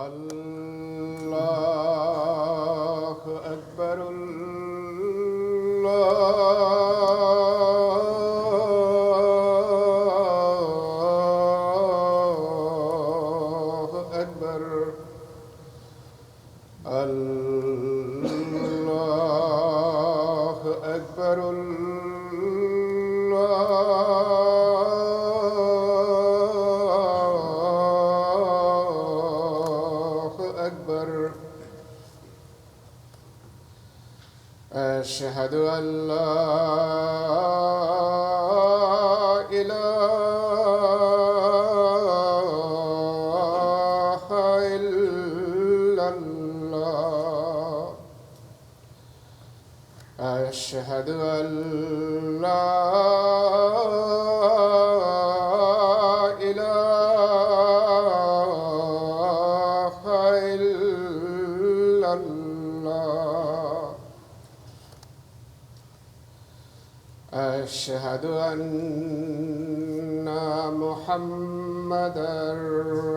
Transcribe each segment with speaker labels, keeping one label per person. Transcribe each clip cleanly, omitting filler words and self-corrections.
Speaker 1: اللہ اکبر اللہ اکبر اللہ اکبر أشهد أن لا إله إلا الله أشهد أن لا إله إلا الله أشهد أن محمدًا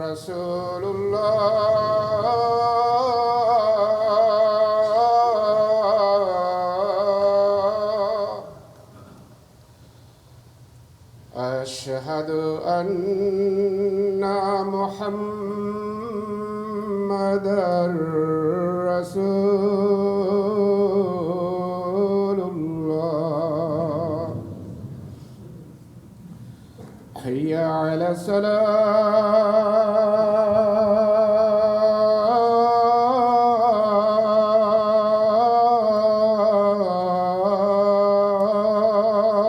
Speaker 1: رسول الله أشهد أن محمدًا رسول الله حي على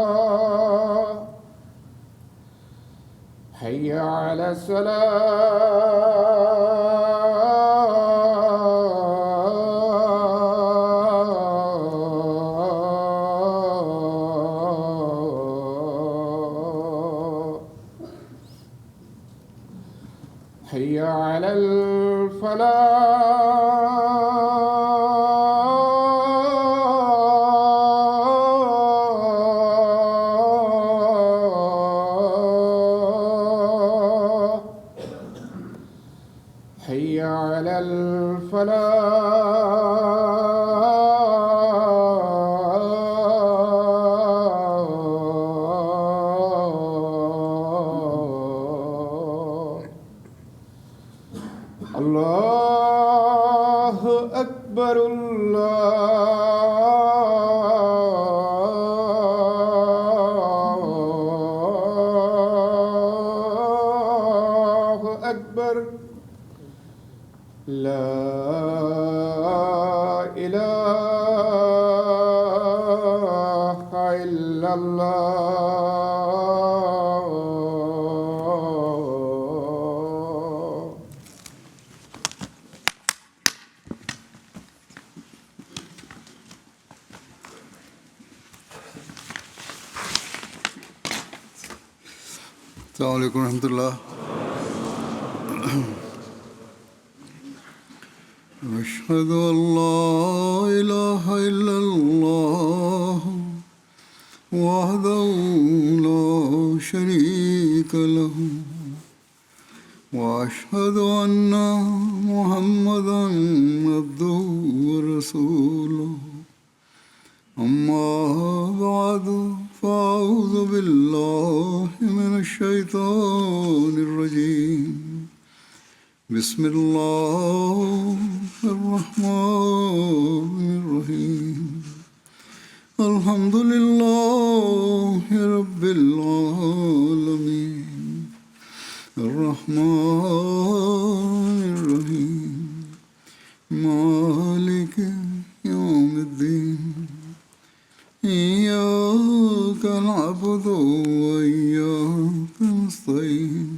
Speaker 1: الصلاة حي على الصلاة حي على الفلاح حي على الفلاح الله أكبر الله أكبر لا إله إلا الله
Speaker 2: السلام علیکم ورحمۃ اللہ. أشهد أن لا إله إلا الله وحده لا شريك له وأشهد أن محمدا عبده ورسوله أما بعد فأعوذ بالله من الشيطان الرجيم بسم الله الرحمن الرحيم الحمد لله رب العالمين الرحمن الرحيم مالك يوم الدين إياك نعبد وإياك نستعين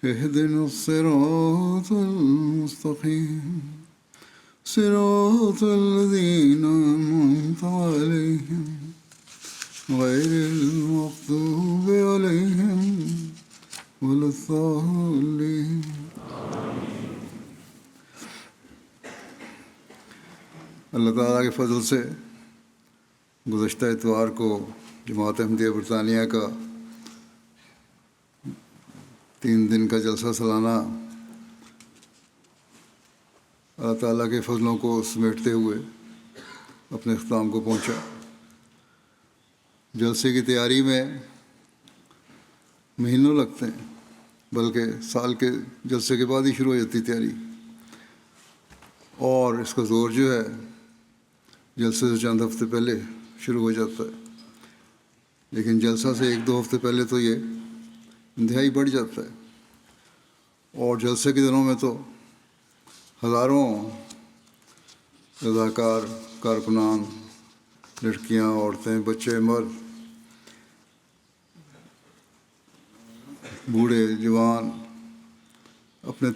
Speaker 2: اهدنا الصراط المستقيم صراط الذين أنعمت عليهم غير المغضوب عليهم ولا الضالين. اللہ تعالیٰ کے فضل سے گزشتہ اتوار کو جماعت احمدیہ برطانیہ کا 3 دن کا جلسہ سالانہ اللہ تعالیٰ کے فضلوں کو سمیٹتے ہوئے اپنے اختتام کو پہنچا. جلسے کی تیاری میں مہینوں لگتے ہیں، بلکہ سال کے جلسے کے بعد ہی شروع ہو جاتی تیاری، اور اس کا زور جو ہے جلسے سے چند ہفتے پہلے شروع ہو جاتا ہے. لیکن جلسہ سے 1-2 ہفتے پہلے تو یہ انتہائی بڑھ جاتا ہے، اور جلسے کے دنوں میں تو ہزاروں رضاکار کارکنان، لڑکیاں، عورتیں، بچے، مرد، بوڑھے، جوان اپنی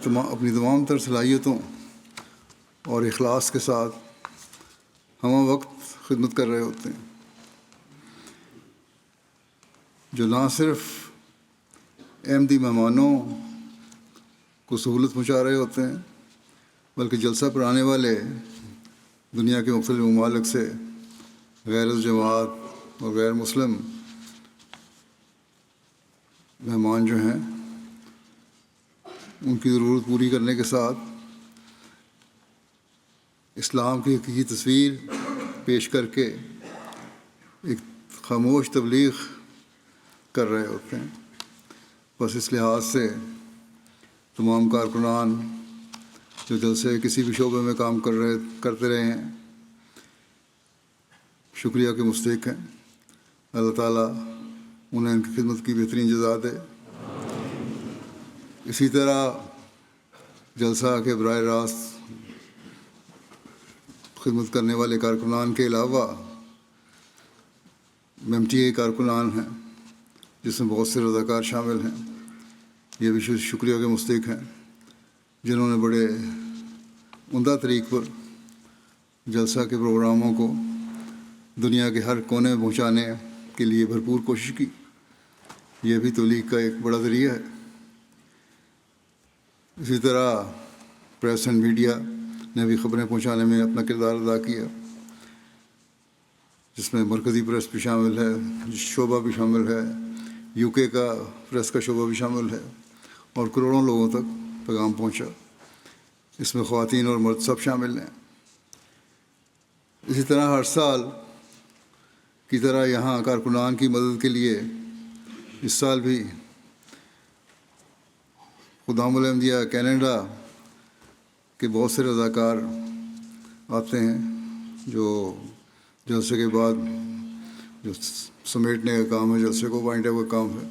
Speaker 2: تمام تر صلاحیتوں اور اخلاص کے ساتھ ہمہ وقت خدمت کر رہے ہوتے ہیں، جو نہ صرف احمدی مہمانوں کو سہولت پہنچا رہے ہوتے ہیں، بلکہ جلسہ پر آنے والے دنیا کے مختلف ممالک سے غیر الجماعت اور غیر مسلم مہمان جو ہیں، ان کی ضرورت پوری کرنے کے ساتھ اسلام کی حقیقی تصویر پیش کر کے ایک خاموش تبلیغ کر رہے ہوتے ہیں. بس اس لحاظ سے تمام کارکنان جو جلسے کسی بھی شعبے میں کام کرتے رہے ہیں، شکریہ کے مستحق ہیں. اللہ تعالیٰ انہیں ان کی خدمت کی بہترین جزا دے. اسی طرح جلسہ کے براہ راست خدمت کرنے والے کارکنان کے علاوہ MTA کارکنان ہیں، جس میں بہت سے رضاکار شامل ہیں. یہ بھی شکریہ کے مستحق ہیں، جنہوں نے بڑے عمدہ طریق پر جلسہ کے پروگراموں کو دنیا کے ہر کونے میں پہنچانے کے لیے بھرپور کوشش کی. یہ بھی تبلیغ کا ایک بڑا ذریعہ ہے. اسی طرح پریس اینڈ میڈیا نے بھی خبریں پہنچانے میں اپنا کردار ادا کیا، جس میں مرکزی پریس بھی شامل ہے، شعبہ بھی شامل ہے، UK کا پریس کا شعبہ بھی شامل ہے، اور کروڑوں لوگوں تک پیغام پہنچا. اس میں خواتین اور مرد سب شامل ہیں. اسی طرح ہر سال کی طرح یہاں کارکنان کی مدد کے لیے اس سال بھی خدام الاحمدیہ کینیڈا کے بہت سے رضاکار آتے ہیں، جو جلسے کے بعد جو سمیٹنے کا کام ہے، جلسے کو بائنڈ اپ کا کام ہے،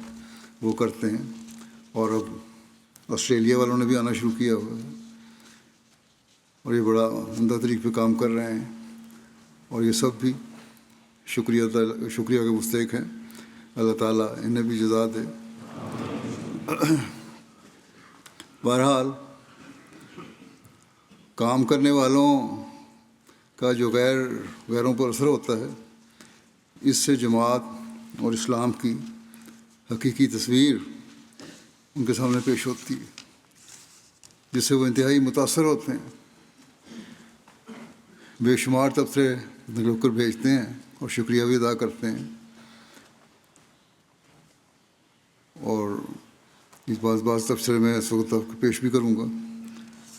Speaker 2: وہ کرتے ہیں. اور اب آسٹریلیا والوں نے بھی آنا شروع کیا ہوا ہے، اور یہ بڑا عمدہ طریق پہ کام کر رہے ہیں، اور یہ سب بھی شکریہ کے مستحق ہیں. اللہ تعالیٰ انہیں بھی جزا دے. بہرحال کام کرنے والوں کا جو غیروں پر اثر ہوتا ہے، اس سے جماعت اور اسلام کی حقیقی تصویر ان کے سامنے پیش ہوتی ہے، جس سے وہ انتہائی متاثر ہوتے ہیں. بے شمار تبصرے لکھ کر بھیجتے ہیں اور شکریہ بھی ادا کرتے ہیں. اور اس بعض تبصرے میں اس وقت آپ کو پیش بھی کروں گا،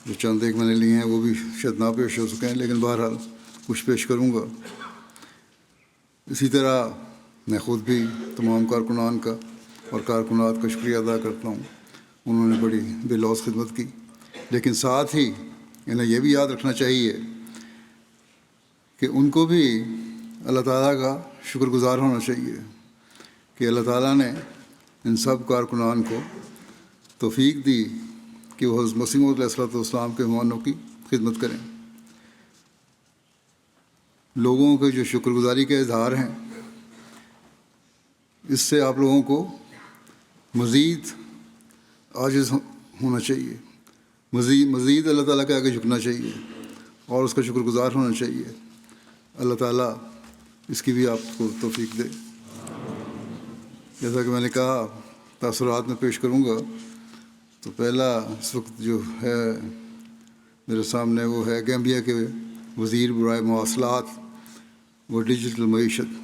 Speaker 2: جو چند ایک میں نے لیے ہیں وہ بھی شاید نہ پیش ہو سکیں، لیکن بہرحال کچھ پیش کروں گا. اسی طرح میں خود بھی تمام کارکنان کا اور کارکنات کا شکریہ ادا کرتا ہوں. انہوں نے بڑی بے لوث خدمت کی، لیکن ساتھ ہی انہیں یہ بھی یاد رکھنا چاہیے کہ ان کو بھی اللہ تعالیٰ کا شکر گزار ہونا چاہیے کہ اللہ تعالیٰ نے ان سب کارکنان کو توفیق دی کہ وہ حضرت مسیح موعود علیہ السلام کے مہمانوں کی خدمت کریں. لوگوں کے جو شکر گزاری کے اظہار ہیں، اس سے آپ لوگوں کو مزید ہونا چاہیے، مزید اللہ تعالیٰ کے آگے جھکنا چاہیے اور اس کا شکر گزار ہونا چاہیے۔ اللہ تعالیٰ اس کی بھی آپ کو توفیق دے۔ جیسا کہ میں نے کہا تاثرات میں پیش کروں گا، تو پہلا اس وقت جو ہے میرے سامنے وہ ہے گیمبیا کے وزیر برائے مواصلات و ڈیجیٹل معیشت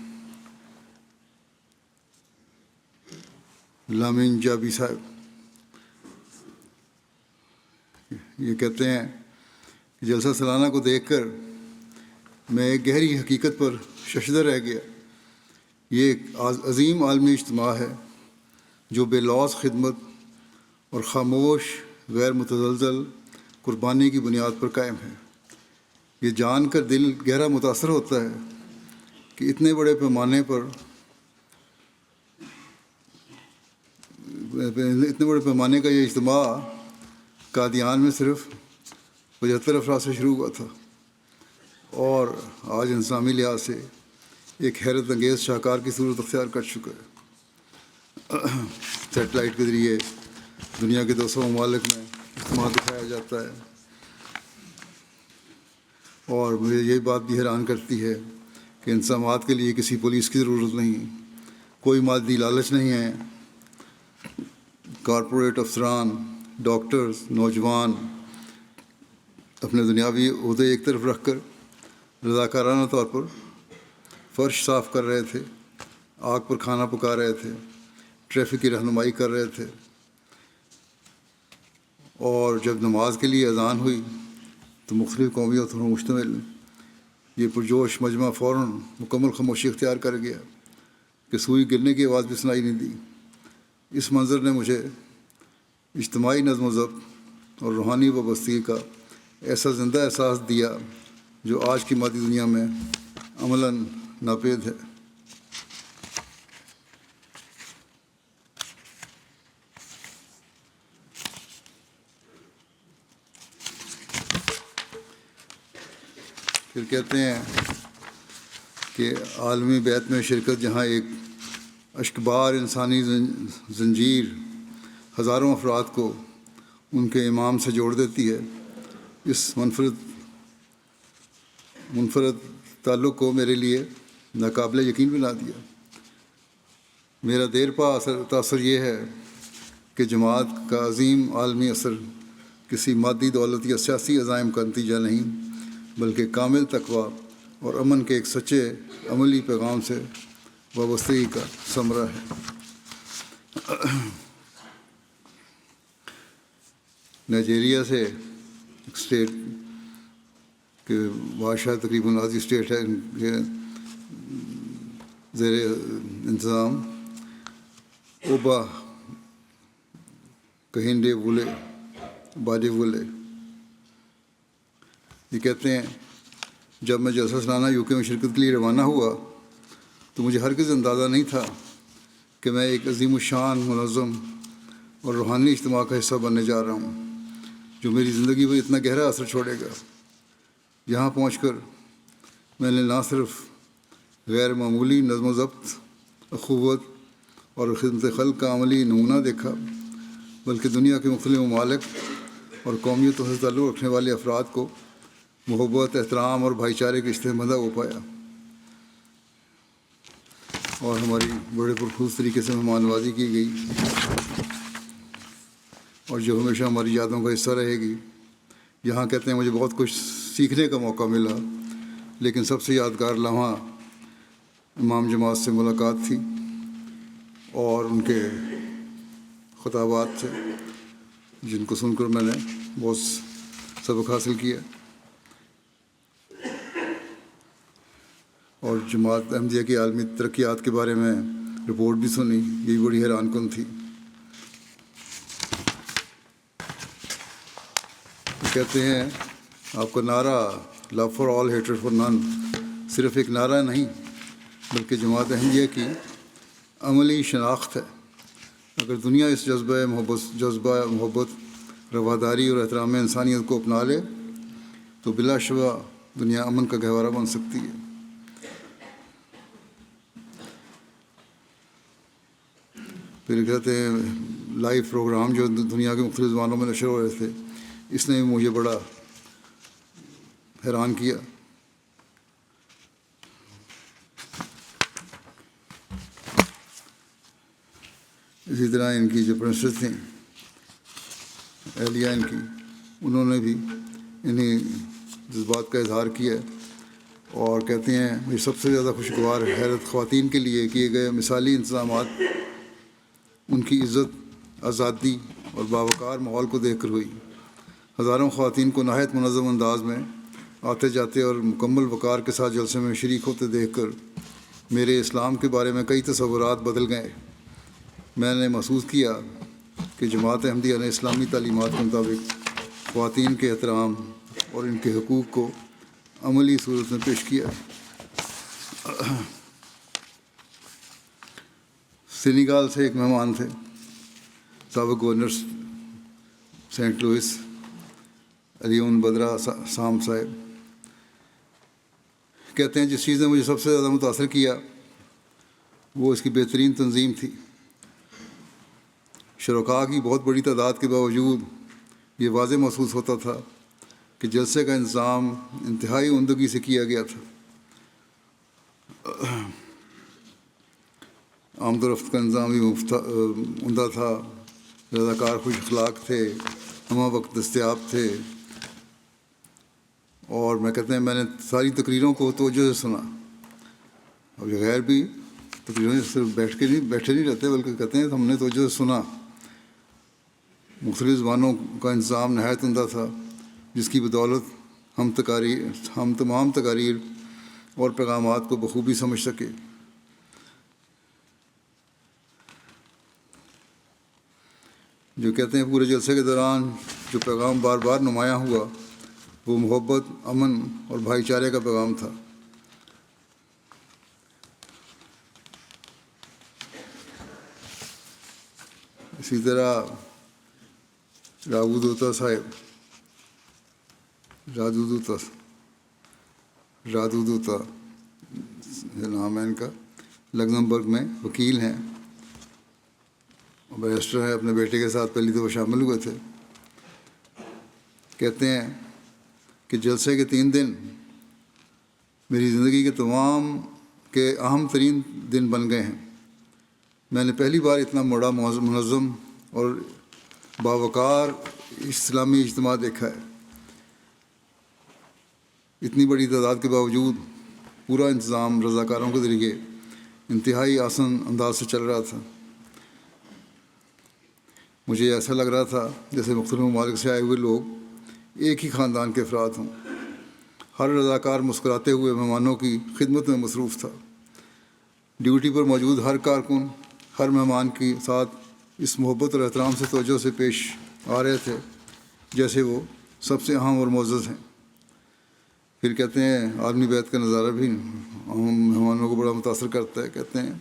Speaker 2: لامین جابی صاحب۔ یہ کہتے ہیں کہ جلسہ سالانہ کو دیکھ کر میں ایک گہری حقیقت پر ششدر رہ گیا۔ یہ ایک عظیم عالمی اجتماع ہے جو بے لوث خدمت اور خاموش غیر متزلزل قربانی کی بنیاد پر قائم ہے۔ یہ جان کر دل گہرا متاثر ہوتا ہے کہ اتنے بڑے پیمانے کا یہ اجتماع قادیان میں صرف 75 افراد سے شروع ہوا تھا اور آج انسانی لحاظ سے ایک حیرت انگیز شاہکار کی صورت اختیار کر چکا ہے۔ سیٹلائٹ کے ذریعے دنیا کے 200 ممالک میں اجتماع دکھایا جاتا ہے، اور مجھے یہ بات بھی حیران کرتی ہے کہ ان سماعت کے لیے کسی پولیس کی ضرورت نہیں، کوئی مادی لالچ نہیں ہے۔ کارپوریٹ افسران، ڈاکٹرز، نوجوان اپنے دنیاوی عہدے ایک طرف رکھ کر رضاکارانہ طور پر فرش صاف کر رہے تھے، آگ پر کھانا پکا رہے تھے، ٹریفک کی رہنمائی کر رہے تھے، اور جب نماز کے لیے اذان ہوئی تو مختلف قومیتوں پر مشتمل یہ پرجوش مجمع فوراً مکمل خاموشی اختیار کر گیا کہ سوئی گرنے کی آواز بھی سنائی نہیں دی۔ اس منظر نے مجھے اجتماعی نظم و ضبط اور روحانی وابستگی کا ایسا زندہ احساس دیا جو آج کی مادی دنیا میں عملاً ناپید ہے۔ پھر کہتے ہیں کہ عالمی بیعت میں شرکت جہاں ایک اشکبار انسانی زنجیر ہزاروں افراد کو ان کے امام سے جوڑ دیتی ہے، اس منفرد تعلق کو میرے لیے ناقابل یقین بنا دیا۔ میرا دیر پا تاثر یہ ہے کہ جماعت کا عظیم عالمی اثر کسی مادی دولت یا سیاسی عزائم کا نتیجہ نہیں، بلکہ کامل تقویٰ اور امن کے ایک سچے عملی پیغام سے وابستگی کا ثمرہ ہے۔ نائجیریا سے ایک اسٹیٹ کہ بادشاہ تقریباً آدھی اسٹیٹ ہے ان کے زیر انتظام، اوبا کہنڈے وولے باڈے وولے، یہ کہتے ہیں جب میں جلسہ سالانہ یو کے میں شرکت کے لیے روانہ ہوا تو مجھے ہرگز اندازہ نہیں تھا کہ میں ایک عظیم الشان، منظم اور روحانی اجتماع کا حصہ بننے جا رہا ہوں جو میری زندگی پر اتنا گہرا اثر چھوڑے گا۔ یہاں پہنچ کر میں نے نہ صرف غیر معمولی نظم و ضبط، اخوت اور خدمت خلق کا عملی نمونہ دیکھا، بلکہ دنیا کے مختلف ممالک اور قومیتوں سے تعلق رکھنے والے افراد کو محبت، احترام اور بھائی چارے کے رشتے مندہ ہو پایا، اور ہماری بڑے پرخلوص طریقے سے مہمان نوازی کی گئی، اور جو ہمیشہ ہماری یادوں کا حصہ رہے گی۔ یہاں کہتے ہیں مجھے بہت کچھ سیکھنے کا موقع ملا، لیکن سب سے یادگار لمحہ امام جماعت سے ملاقات تھی اور ان کے خطابات تھے جن کو سن کر میں نے بہت سبق حاصل کیا، اور جماعت احمدیہ کی عالمی ترقیات کے بارے میں رپورٹ بھی سنی، یہ بھی بڑی حیران کن تھی۔ کہتے ہیں آپ کا نعرہ love for all hatred for none صرف ایک نعرہ نہیں بلکہ جماعت احمدیہ کی عملی شناخت ہے۔ اگر دنیا اس جذبہ محبت، رواداری اور احترام انسانیت کو اپنا لے تو بلا شبہ دنیا امن کا گہوارہ بن سکتی ہے۔ پھر کہتے ہیں لائیو پروگرام جو دنیا کے مختلف زبانوں میں نشر ہو رہے تھے، اس نے مجھے بڑا حیران کیا۔ اسی طرح ان کی جو پرنسس تھیں، اہلیہ ان کی، انہوں نے بھی انہیں جذبات کا اظہار کیا اور کہتے ہیں مجھے سب سے زیادہ خوشگوار حیرت خواتین کے لیے کیے گئے مثالی انتظامات ان کی عزت، آزادی اور باوقار ماحول کو دیکھ کر ہوئی۔ ہزاروں خواتین کو نہایت منظم انداز میں آتے جاتے اور مکمل وقار کے ساتھ جلسے میں شریک ہوتے دیکھ کر میرے اسلام کے بارے میں کئی تصورات بدل گئے۔ میں نے محسوس کیا کہ جماعت احمدیہ نے اسلامی تعلیمات کے مطابق خواتین کے احترام اور ان کے حقوق کو عملی صورت میں پیش کیا۔ سینیگال سے ایک مہمان تھے، سابق گورنر سینٹ لوئس علیون بدرا سام صاحب، کہتے ہیں جس چیز نے مجھے سب سے زیادہ متاثر کیا وہ اس کی بہترین تنظیم تھی۔ شرکاء کی بہت بڑی تعداد کے باوجود یہ واضح محسوس ہوتا تھا کہ جلسے کا انتظام انتہائی عمدگی سے کیا گیا تھا۔ آمد و رفت کا نظام بھی عمدہ تھا، رضاکار خوش اخلاق تھے، ہمہ وقت دستیاب تھے، اور میں کہتے ہیں میں نے ساری تقریروں کو توجہ سے سنا۔ اب یہ غیر بھی تقریروں میں صرف بیٹھے نہیں رہتے، بلکہ کہتے ہیں ہم نے توجہ سے سنا۔ مختلف زبانوں کا انتظام نہایت عمدہ تھا، جس کی بدولت ہم تمام تقاریر اور پیغامات کو بخوبی سمجھ سکے۔ جو کہتے ہیں پورے جلسے کے دوران جو پیغام بار بار نمایاں ہوا وہ محبت، امن اور بھائی چارے کا پیغام تھا۔ اسی طرح رادودوتا نام ہے ان کا، لگزمبرگ میں وکیل ہیں، بیرسٹر ہیں، اپنے بیٹے کے ساتھ پہلی دفعہ شامل ہوئے تھے۔ کہتے ہیں کہ جلسے کے 3 دن میری زندگی کے تمام کے اہم ترین دن بن گئے ہیں۔ میں نے پہلی بار اتنا بڑا منظم اور باوقار اسلامی اجتماع دیکھا ہے۔ اتنی بڑی تعداد کے باوجود پورا انتظام رضاکاروں کے ذریعے انتہائی آسان انداز سے چل رہا تھا۔ مجھے ایسا لگ رہا تھا جیسے مختلف ممالک سے آئے ہوئے لوگ ایک ہی خاندان کے افراد ہوں۔ ہر رضاکار مسکراتے ہوئے مہمانوں کی خدمت میں مصروف تھا۔ ڈیوٹی پر موجود ہر کارکن ہر مہمان کے ساتھ اس محبت اور احترام سے توجہ سے پیش آ رہے تھے جیسے وہ سب سے اہم اور معزز ہیں۔ پھر کہتے ہیں عالمی بیت کا نظارہ بھی مہمانوں کو بڑا متاثر کرتا ہے۔ کہتے ہیں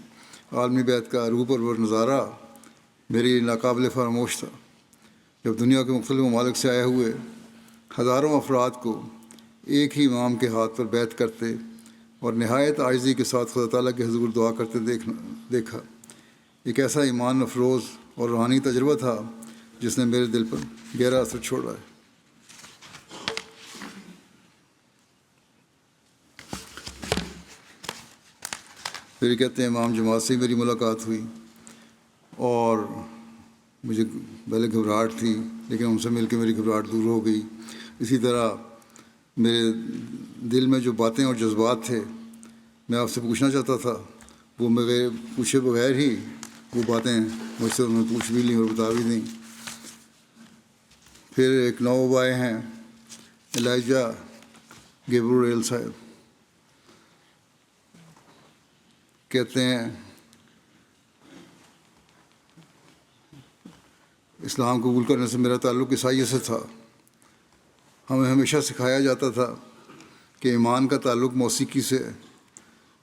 Speaker 2: عالمی بیت کا روح پرور نظارہ میرے لیے ناقابل فراموش تھا، جب دنیا کے مختلف ممالک سے آئے ہوئے ہزاروں افراد کو ایک ہی امام کے ہاتھ پر بیعت کرتے اور نہایت عاجزی کے ساتھ خدا تعالیٰ کے حضور دعا کرتے دیکھا۔ ایک ایسا ایمان افروز اور روحانی تجربہ تھا جس نے میرے دل پر گہرا اثر چھوڑا ہے۔ پھر کہتے ہیں امام جماعت سے میری ملاقات ہوئی اور مجھے پہلے گھبراہٹ تھی، لیکن ان سے مل کے میری گھبراہٹ دور ہو گئی۔ اسی طرح میرے دل میں جو باتیں اور جذبات تھے میں آپ سے پوچھنا چاہتا تھا، وہ میرے پوچھے بغیر ہی وہ باتیں مجھ سے انہوں نے پوچھ بھی لیں اور بتا بھی دیں۔ پھر ایک نواب آئے ہیں الائجہ گیبریل صاحب، کہتے ہیں اسلام قبول کرنے سے میرا تعلق عیسائیت سے تھا۔ ہمیں ہمیشہ سکھایا جاتا تھا کہ ایمان کا تعلق موسیقی سے ہے۔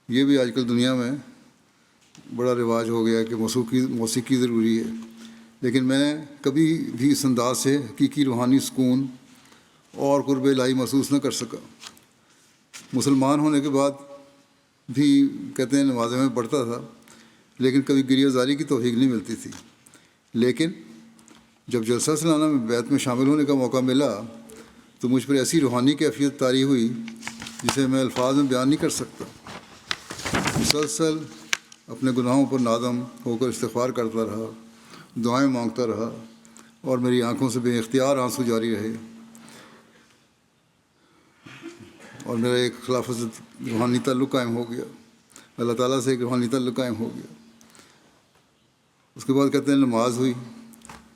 Speaker 2: یہ بھی آج کل دنیا میں بڑا رواج ہو گیا کہ موسیقی ضروری ہے، لیکن میں نے کبھی بھی اس انداز سے حقیقی روحانی سکون اور قرب الہی محسوس نہ کر سکا۔ مسلمان ہونے کے بعد بھی کہتے ہیں نمازیں میں پڑھتا تھا، لیکن کبھی گریہ زاری کی توفیق نہیں ملتی تھی۔ لیکن جب جلسہ سالانہ میں بیعت میں شامل ہونے کا موقع ملا تو مجھ پر ایسی روحانی کیفیت طاری ہوئی جسے میں الفاظ میں بیان نہیں کر سکتا۔ مسلسل اپنے گناہوں پر نادم ہو کر استغفار کرتا رہا، دعائیں مانگتا رہا اور میری آنکھوں سے بے اختیار آنسو جاری رہے، اور میرا ایک خلافت روحانی تعلق قائم ہو گیا، اللہ تعالیٰ سے ایک روحانی تعلق قائم ہو گیا۔ اس کے بعد کہتے ہیں نماز ہوئی،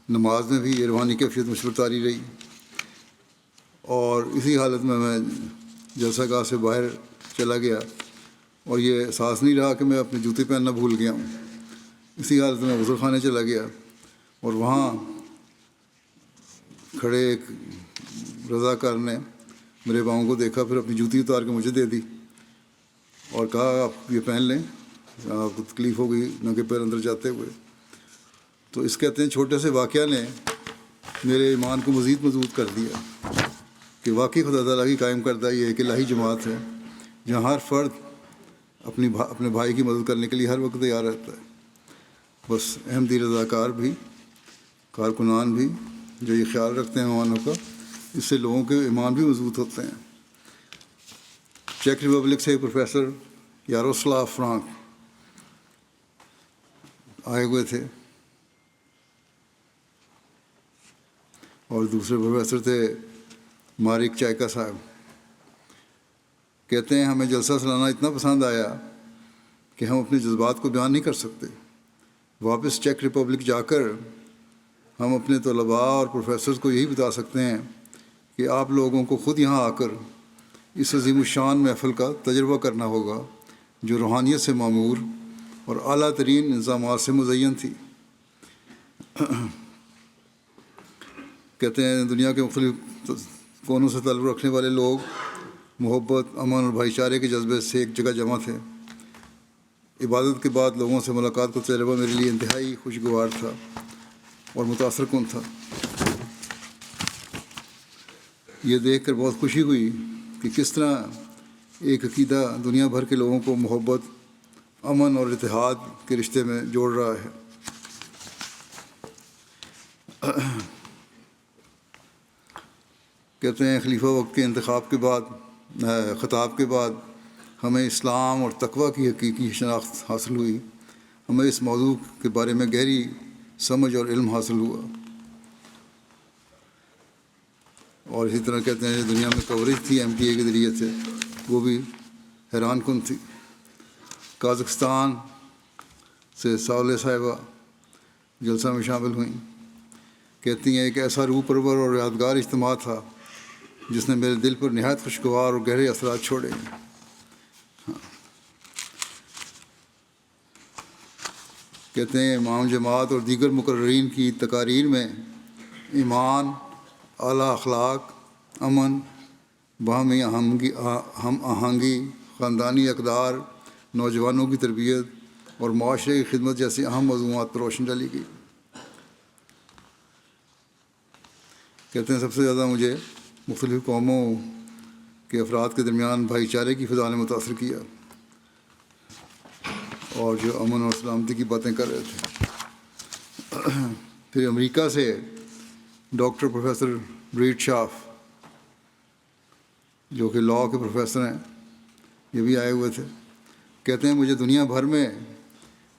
Speaker 2: نماز میں بھی یہ روحانی کیفیت مجھ پر طاری رہی، اور اسی حالت میں جلسہ گاہ سے باہر چلا گیا اور یہ احساس نہیں رہا کہ میں اپنے جوتے پہننا بھول گیا ہوں۔ اسی حالت میں غسل خانے چلا گیا اور وہاں کھڑے ایک رضاکار نے میرے پاؤں کو دیکھا، پھر اپنی جوتی اتار کے مجھے دے دی اور کہا آپ یہ پہن لیں، آپ کو تکلیف ہوگی ننگے پیر اندر جاتے ہوئے۔ تو اس کہتے ہیں چھوٹے سے واقعہ نے میرے ایمان کو مزید مضبوط کر دیا کہ واقعی خدا تعالیٰ کی قائم کردہ یہ ایک الہی جماعت ہے جہاں ہر فرد اپنے بھائی کی مدد کرنے کے لیے ہر وقت تیار رہتا ہے۔ بس احمدی رضاکار بھی، کارکنان بھی جو یہ خیال رکھتے ہیں مہمانوں کا، اس سے لوگوں کے ایمان بھی مضبوط ہوتے ہیں۔ چیک ریپبلک سے پروفیسر یاروسلاو فرانک آئے ہوئے تھے اور دوسرے پروفیسر تھے مارک چائکا صاحب۔ کہتے ہیں ہمیں جلسہ سالانہ اتنا پسند آیا کہ ہم اپنے جذبات کو بیان نہیں کر سکتے۔ واپس چیک ریپبلک جا کر ہم اپنے طلباء اور پروفیسرز کو یہی بتا سکتے ہیں کہ آپ لوگوں کو خود یہاں آ کر اس عظیم الشان محفل کا تجربہ کرنا ہوگا جو روحانیت سے معمور اور اعلیٰ ترین انتظامات سے مزین تھی۔ کہتے ہیں دنیا کے مختلف کونوں سے تعلق رکھنے والے لوگ محبت، امن اور بھائی چارے کے جذبے سے ایک جگہ جمع تھے۔ عبادت کے بعد لوگوں سے ملاقات کا تجربہ میرے لیے انتہائی خوشگوار تھا اور متاثر کن تھا۔ یہ دیکھ کر بہت خوشی ہوئی کہ کس طرح ایک عقیدہ دنیا بھر کے لوگوں کو محبت، امن اور اتحاد کے رشتے میں جوڑ رہا ہے۔ کہتے ہیں خلیفہ وقت کے خطاب کے بعد ہمیں اسلام اور تقویٰ کی حقیقی شناخت حاصل ہوئی، ہمیں اس موضوع کے بارے میں گہری سمجھ اور علم حاصل ہوا، اور اسی طرح کہتے ہیں دنیا میں کوریج تھی MTA کے ذریعے سے، وہ بھی حیران کن تھی۔ قازقستان سے ساولے صاحبہ جلسہ میں شامل ہوئیں۔ کہتی ہیں ایک ایسا روح پرور اور یادگار اجتماع تھا جس نے میرے دل پر نہایت خوشگوار اور گہرے اثرات چھوڑے۔ کہتے ہیں امام جماعت اور دیگر مقررین کی تقاریر میں ایمان، اعلیٰ اخلاق، امن، باہمی ہم آہنگی، خاندانی اقدار، نوجوانوں کی تربیت اور معاشرے کی خدمت جیسی اہم موضوعات پر روشنی ڈالی گئی۔ کہتے ہیں سب سے زیادہ مجھے مختلف قوموں کے افراد کے درمیان بھائی چارے کی فضا نے متاثر کیا، اور جو امن اور سلامتی کی باتیں کر رہے تھے۔ پھر امریکہ سے ڈاکٹر پروفیسر بریٹ شاف جو کہ لاء کے پروفیسر ہیں، یہ بھی آئے ہوئے تھے۔ کہتے ہیں مجھے دنیا بھر میں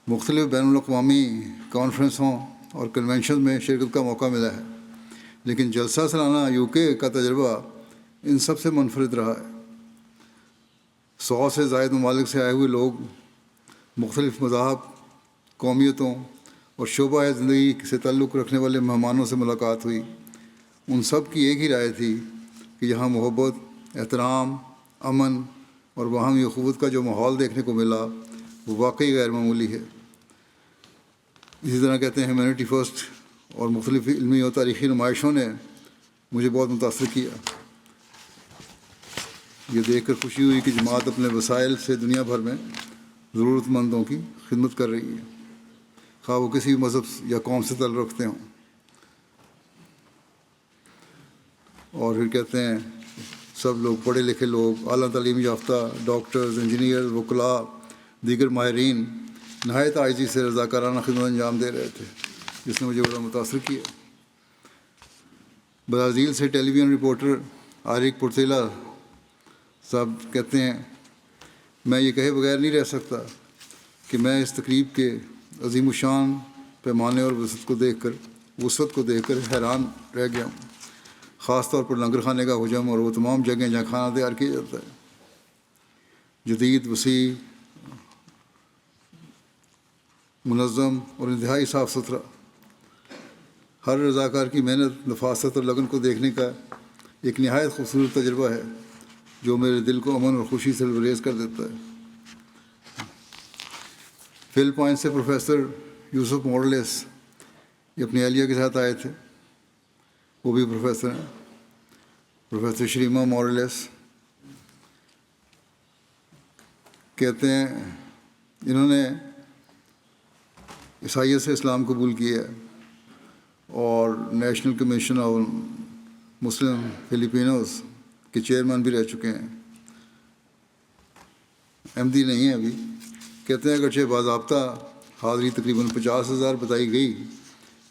Speaker 2: مختلف بین الاقوامی کانفرنسوں اور کنونشن میں شرکت کا موقع ملا ہے، لیکن جلسہ سالانہ UK کا تجربہ ان سب سے منفرد رہا ہے۔ 100 سے زائد ممالک سے آئے ہوئے لوگ، مختلف مذاہب، قومیتوں اور شعبہ زندگی سے تعلق رکھنے والے مہمانوں سے ملاقات ہوئی۔ ان سب کی ایک ہی رائے تھی کہ یہاں محبت، احترام، امن اور باہمی اخوت کا جو ماحول دیکھنے کو ملا وہ واقعی غیر معمولی ہے۔ اسی طرح کہتے ہیں ہیومینٹی فرسٹ اور مختلف علمی اور تاریخی نمائشوں نے مجھے بہت متاثر کیا۔ یہ دیکھ کر خوشی ہوئی کہ جماعت اپنے وسائل سے دنیا بھر میں ضرورت مندوں کی خدمت کر رہی ہے، خواہ وہ کسی بھی مذہب یا قوم سے تعلق رکھتے ہوں۔ اور پھر کہتے ہیں سب لوگ پڑھے لکھے لوگ، اعلیٰ تعلیم یافتہ، ڈاکٹرز، انجینئر، وکلاء، دیگر ماہرین نہایت عاجزی سے رضاکارانہ خدمت انجام دے رہے تھے، جس نے مجھے بڑا متاثر کیا۔ برازیل سے ٹیلی ویژن رپورٹر آرک پورتیلا صاحب کہتے ہیں، میں یہ کہے بغیر نہیں رہ سکتا کہ میں اس تقریب کے عظیم الشان پیمانے اور وسعت کو دیکھ کر حیران رہ گیا ہوں، خاص طور پر لنگر خانے کا حجم اور وہ تمام جگہیں جہاں کھانا تیار کیا جاتا ہے، جدید، وسیع، منظم اور انتہائی صاف ستھرا۔ ہر رضاکار کی محنت، نفاست اور لگن کو دیکھنے کا ایک نہایت خوبصورت تجربہ ہے جو میرے دل کو امن اور خوشی سے لبریز کر دیتا ہے۔ فل پوائنٹ سے پروفیسر یوسف مورلیس یہ اپنی اہلیہ کے ساتھ آئے تھے، وہ بھی پروفیسر ہیں، پروفیسر شریما مورلیس کہتے ہیں انہوں نے عیسائیت سے اسلام قبول کیا ہے اور نیشنل کمیشن آف مسلم فلیپینوز کے چیئرمین بھی رہ چکے ہیں، احمدی نہیں ہیں ابھی۔ کہتے ہیں اگرچہ باضابطہ حاضری تقریباً 50,000 بتائی گئی،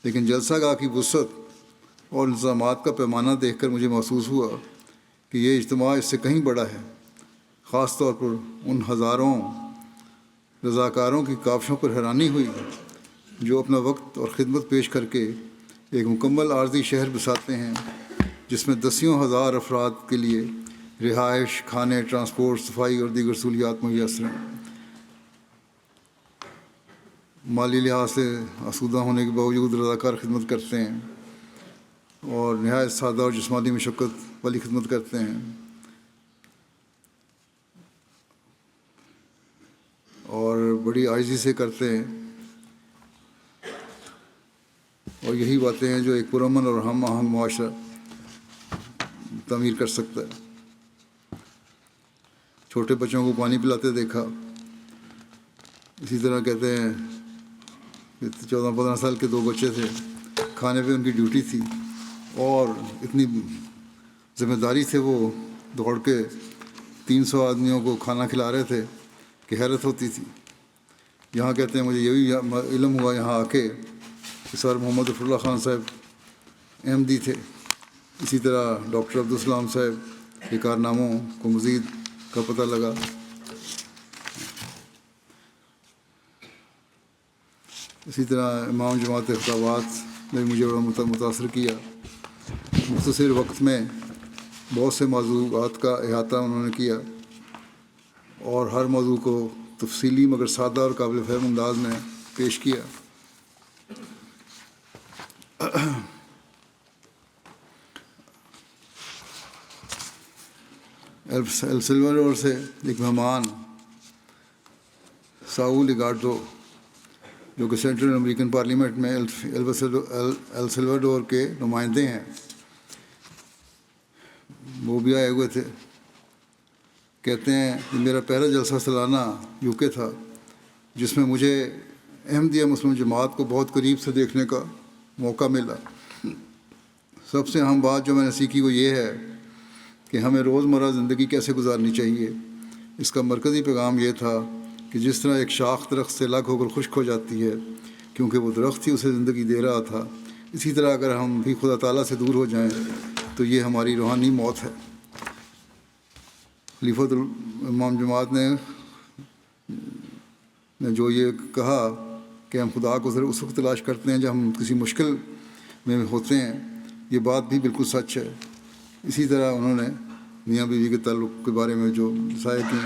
Speaker 2: لیکن جلسہ گاہ کی وسعت اور انتظامات کا پیمانہ دیکھ کر مجھے محسوس ہوا کہ یہ اجتماع اس سے کہیں بڑا ہے، خاص طور پر ان ہزاروں رضاکاروں کی کاوشوں پر حیرانی ہوئی جو اپنا وقت اور خدمت پیش کر کے ایک مکمل عارضی شہر بساتے ہیں جس میں دسیوں ہزار افراد کے لیے رہائش، کھانے، ٹرانسپورٹ، صفائی اور دیگر سہولیات میسر ہیں۔ مالی لحاظ سے آسودہ ہونے کے باوجود رضاکار خدمت کرتے ہیں اور نہایت سادہ اور جسمانی مشقت والی خدمت کرتے ہیں، اور بڑی عاجزی سے کرتے ہیں، اور یہی باتیں ہیں جو ایک پرامن اور ہم آہنگ معاشرہ تعمیر کر سکتا ہے۔ چھوٹے بچوں کو پانی پلاتے دیکھا، اسی طرح کہتے ہیں 14-15 سال کے 2 بچے تھے، کھانے پہ ان کی ڈیوٹی تھی اور اتنی ذمہ داری سے وہ دوڑ کے 300 آدمیوں کو کھانا کھلا رہے تھے کہ حیرت ہوتی تھی۔ یہاں کہتے ہیں مجھے یہ بھی علم ہوا یہاں آ کے کہ سر محمد ظفر اللہ خان صاحب احمدی تھے، اسی طرح ڈاکٹر عبدالسلام صاحب کے کارناموں کو مزید کا پتہ لگا۔ اسی طرح امام جماعت خطابات نے مجھے بڑا متاثر کیا۔ مختصر وقت میں بہت سے موضوعات کا احاطہ انہوں نے کیا اور ہر موضوع کو تفصیلی مگر سادہ اور قابل فہم انداز میں پیش کیا۔ ایل سلواڈور سے ایک مہمان ساؤل ایگارڈو جو کہ سینٹرل امریکن پارلیمنٹ میں ایل سلواڈور کے نمائندے ہیں، وہ بھی آئے ہوئے تھے۔ کہتے ہیں کہ میرا پہلا جلسہ سالانہ یو کے تھا جس میں مجھے احمدیہ مسلم جماعت کو بہت قریب سے دیکھنے کا موقع ملا۔ سب سے اہم بات جو میں نے سیکھی وہ یہ ہے کہ ہمیں روزمرہ زندگی کیسے گزارنی چاہیے۔ اس کا مرکزی پیغام یہ تھا کہ جس طرح ایک شاخ درخت سے الگ ہو کر خشک ہو جاتی ہے کیونکہ وہ درخت ہی اسے زندگی دے رہا تھا، اسی طرح اگر ہم بھی خدا تعالیٰ سے دور ہو جائیں تو یہ ہماری روحانی موت ہے۔ خلیفۃ امام جماعت نے جو یہ کہا کہ ہم خدا کو صرف اس وقت تلاش کرتے ہیں جب ہم کسی مشکل میں ہوتے ہیں، یہ بات بھی بالکل سچ ہے۔ اسی طرح انہوں نے میاں بیوی کے تعلق کے بارے میں جو نصائح کی،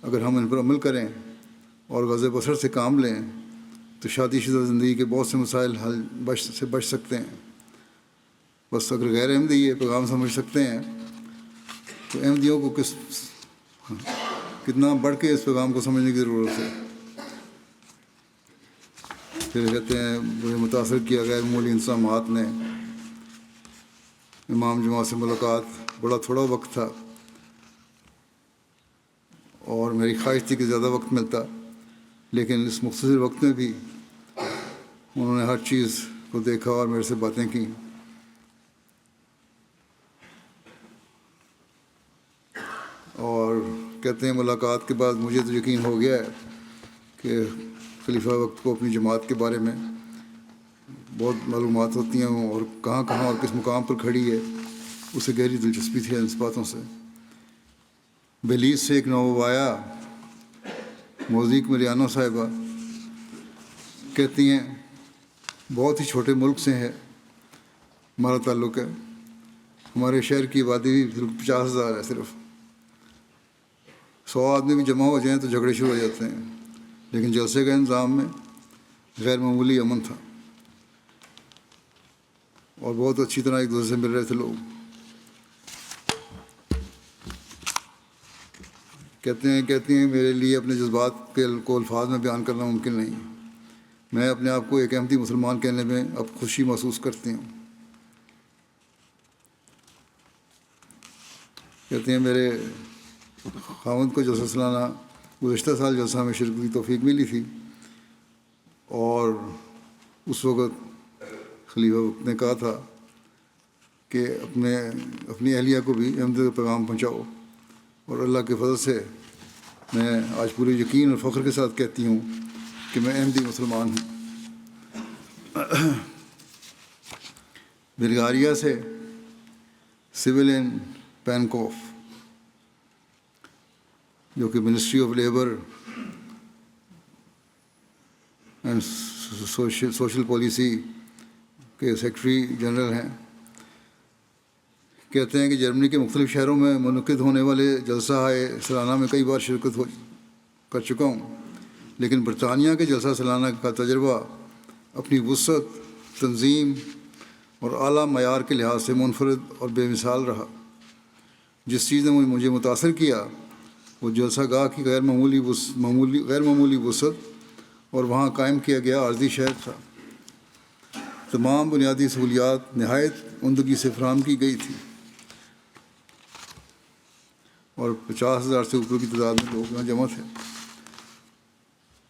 Speaker 2: اگر ہم ان پر عمل کریں اور غض بصر سے کام لیں تو شادی شدہ زندگی کے بہت سے مسائل سے بچ سکتے ہیں۔ بس اگر غیر احمدی یہ پیغام سمجھ سکتے ہیں تو احمدیوں کو کتنا بڑھ کے اس پیغام کو سمجھنے کی ضرورت ہے۔ پھر کہتے ہیں مجھے متاثر کیا غیر معمولی انتظامات نے۔ امام جماعت سے ملاقات بڑا تھوڑا وقت تھا اور میری خواہش تھی کہ زیادہ وقت ملتا، لیکن اس مختصر وقت میں بھی انہوں نے ہر چیز کو دیکھا اور میرے سے باتیں کی۔ اور کہتے ہیں ملاقات کے بعد مجھے تو یقین ہو گیا ہے کہ خلیفہ وقت کو اپنی جماعت کے بارے میں بہت معلومات ہوتی ہیں اور کہاں کہاں اور کس مقام پر کھڑی ہے، اسے گہری دلچسپی تھی ان باتوں سے۔ بیلیز سے ایک نوبایا موزیک مریانو صاحبہ کہتی ہیں بہت ہی چھوٹے ملک سے ہے ہمارا تعلق ہے، ہمارے شہر کی آبادی بھی 50,000 ہے، صرف 100 آدمی بھی جمع ہو جائیں تو جھگڑے شروع ہو جاتے ہیں، لیکن جلسے کا انظام میں غیر معمولی امن تھا اور بہت اچھی طرح ایک دوسرے سے مل رہے تھے لوگ۔ کہتی ہیں میرے لیے اپنے جذبات کو الفاظ میں بیان کرنا ممکن نہیں، میں اپنے آپ کو ایک احمدی مسلمان کہنے میں اب خوشی محسوس کرتی ہوں۔ کہتے ہیں میرے خاوند کو جلسہ سالانہ گزشتہ سال جلسہ میں شرکت کی توفیق ملی تھی، اور اس وقت خلیفہ نے کہا تھا کہ اپنی اہلیہ کو بھی احمد کا پیغام پہنچاؤ، اور اللہ کے فضل سے میں آج پورے یقین اور فخر کے ساتھ کہتی ہوں کہ میں احمدی مسلمان ہوں۔ بلغاریہ سے سویلین پینکوف، جو کہ ministry of labour and social policy کے سیکرٹری جنرل ہیں، کہتے ہیں کہ جرمنی کے مختلف شہروں میں منعقد ہونے والے جلسہ سالانہ میں کئی بار شرکت کر چکا ہوں، لیکن برطانیہ کے جلسہ سالانہ کا تجربہ اپنی وسعت، تنظیم اور اعلیٰ معیار کے لحاظ سے منفرد اور بے مثال رہا۔ جس چیز نے مجھے متاثر کیا وہ جلسہ گاہ کی غیر معمولی وسعت اور وہاں قائم کیا گیا عارضی شہر تھا۔ تمام بنیادی سہولیات نہایت عمدگی سے فراہم کی گئی تھی، اور 50,000 سے اوپر کی تعداد میں لوگ یہاں جمع تھے۔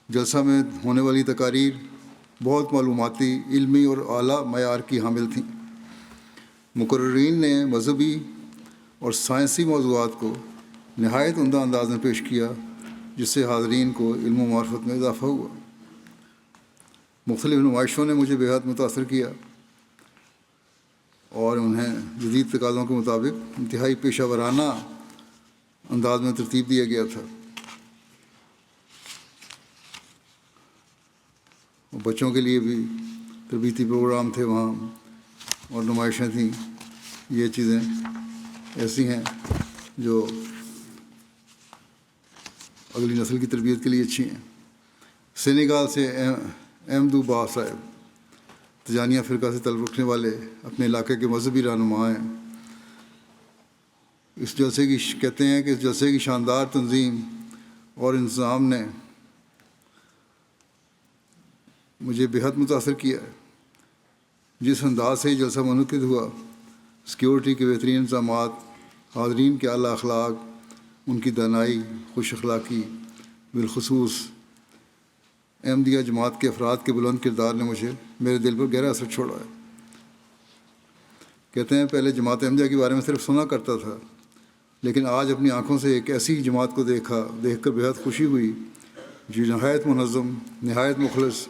Speaker 2: جلسہ میں ہونے والی تقاریر بہت معلوماتی، علمی اور اعلیٰ معیار کی حامل تھیں۔ مقررین نے مذہبی اور سائنسی موضوعات کو نہایت عمدہ انداز میں پیش کیا، جس سے حاضرین کو علم و معرفت میں اضافہ ہوا۔ مختلف نمائشوں نے مجھے بے حد متاثر کیا، اور انہیں جدید تقاضوں کے مطابق انتہائی پیشہ ورانہ انداز میں ترتیب دیا گیا تھا۔ بچوں کے لیے بھی تربیتی پروگرام تھے وہاں، اور نمائشیں تھیں۔ یہ چیزیں ایسی ہیں جو اگلی نسل کی تربیت کے لیے اچھی ہیں۔ سینیگال سے احمدو با صاحب، تجانیہ فرقہ سے تعلق رکھنے والے، اپنے علاقے کے مذہبی رہنما ہیں۔ اس جلسے کی کہتے ہیں کہ اس جلسے کی شاندار تنظیم اور انتظام نے مجھے بے حد متاثر کیا ہے۔ جس انداز سے یہ جلسہ منعقد ہوا، سیکیورٹی کے بہترین انتظامات، حاضرین کے اعلیٰ اخلاق، ان کی دانائی، خوش اخلاقی، بالخصوص احمدیہ جماعت کے افراد کے بلند کردار نے میرے دل پر گہرا اثر چھوڑا ہے۔ کہتے ہیں پہلے جماعت احمدیہ کے بارے میں صرف سنا کرتا تھا، لیکن آج اپنی آنکھوں سے ایک ایسی جماعت کو دیکھ کر بے حد خوشی ہوئی جو نہایت منظم، نہایت مخلص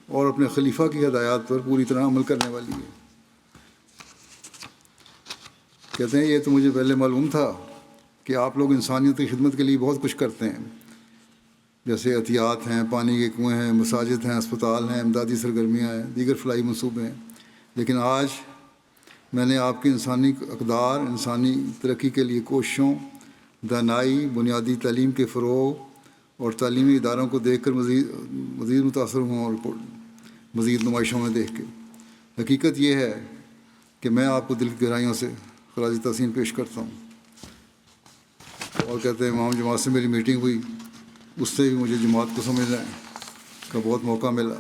Speaker 2: اور اپنے خلیفہ کی ہدایات پر پوری طرح عمل کرنے والی ہے۔ کہتے ہیں یہ تو مجھے پہلے معلوم تھا کہ آپ لوگ انسانیت کی خدمت کے لیے بہت کچھ کرتے ہیں، جیسے عطیات ہیں، پانی کے کنویں ہیں، مساجد ہیں، اسپتال ہیں، امدادی سرگرمیاں ہیں، دیگر فلاحی منصوبے ہیں، لیکن آج میں نے آپ کی انسانی اقدار، انسانی ترقی کے لیے کوششوں، دانائی، بنیادی تعلیم کے فروغ اور تعلیمی اداروں کو دیکھ کر مزید متاثر ہوں، اور مزید نمائشوں میں دیکھ کے۔ حقیقت یہ ہے کہ میں آپ کو دل کی گہرائیوں سے خراج تحسین پیش کرتا ہوں۔ اور کہتے ہیں امام جماعت سے میری میٹنگ ہوئی، اس سے بھی مجھے جماعت کو سمجھنے کا بہت موقع ملا۔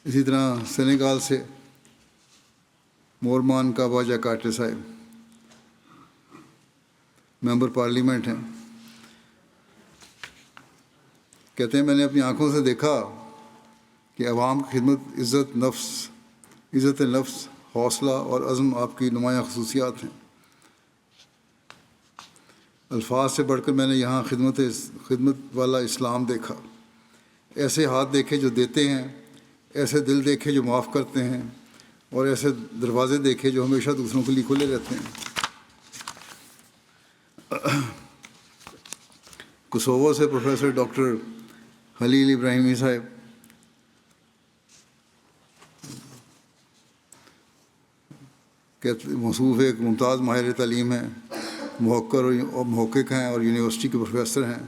Speaker 2: اسی طرح سینیگال سے مورمان کعبہ جاکارٹے صاحب ممبر پارلیمنٹ ہیں، کہتے ہیں میں نے اپنی آنکھوں سے دیکھا کہ عوام کی خدمت عزت نفس، حوصلہ اور عزم آپ کی نمایاں خصوصیات ہیں۔ الفاظ سے بڑھ کر میں نے یہاں خدمت والا اسلام دیکھا، ایسے ہاتھ دیکھے جو دیتے ہیں، ایسے دل دیکھے جو معاف کرتے ہیں، اور ایسے دروازے دیکھے جو ہمیشہ دوسروں کے لیے کھلے رہتے ہیں۔ کوسوو سے پروفیسر ڈاکٹر خلیل ابراہیمی صاحب موصوف ایک ممتاز ماہر تعلیم ہیں، محقق ہیں اور یونیورسٹی کے پروفیسر ہیں،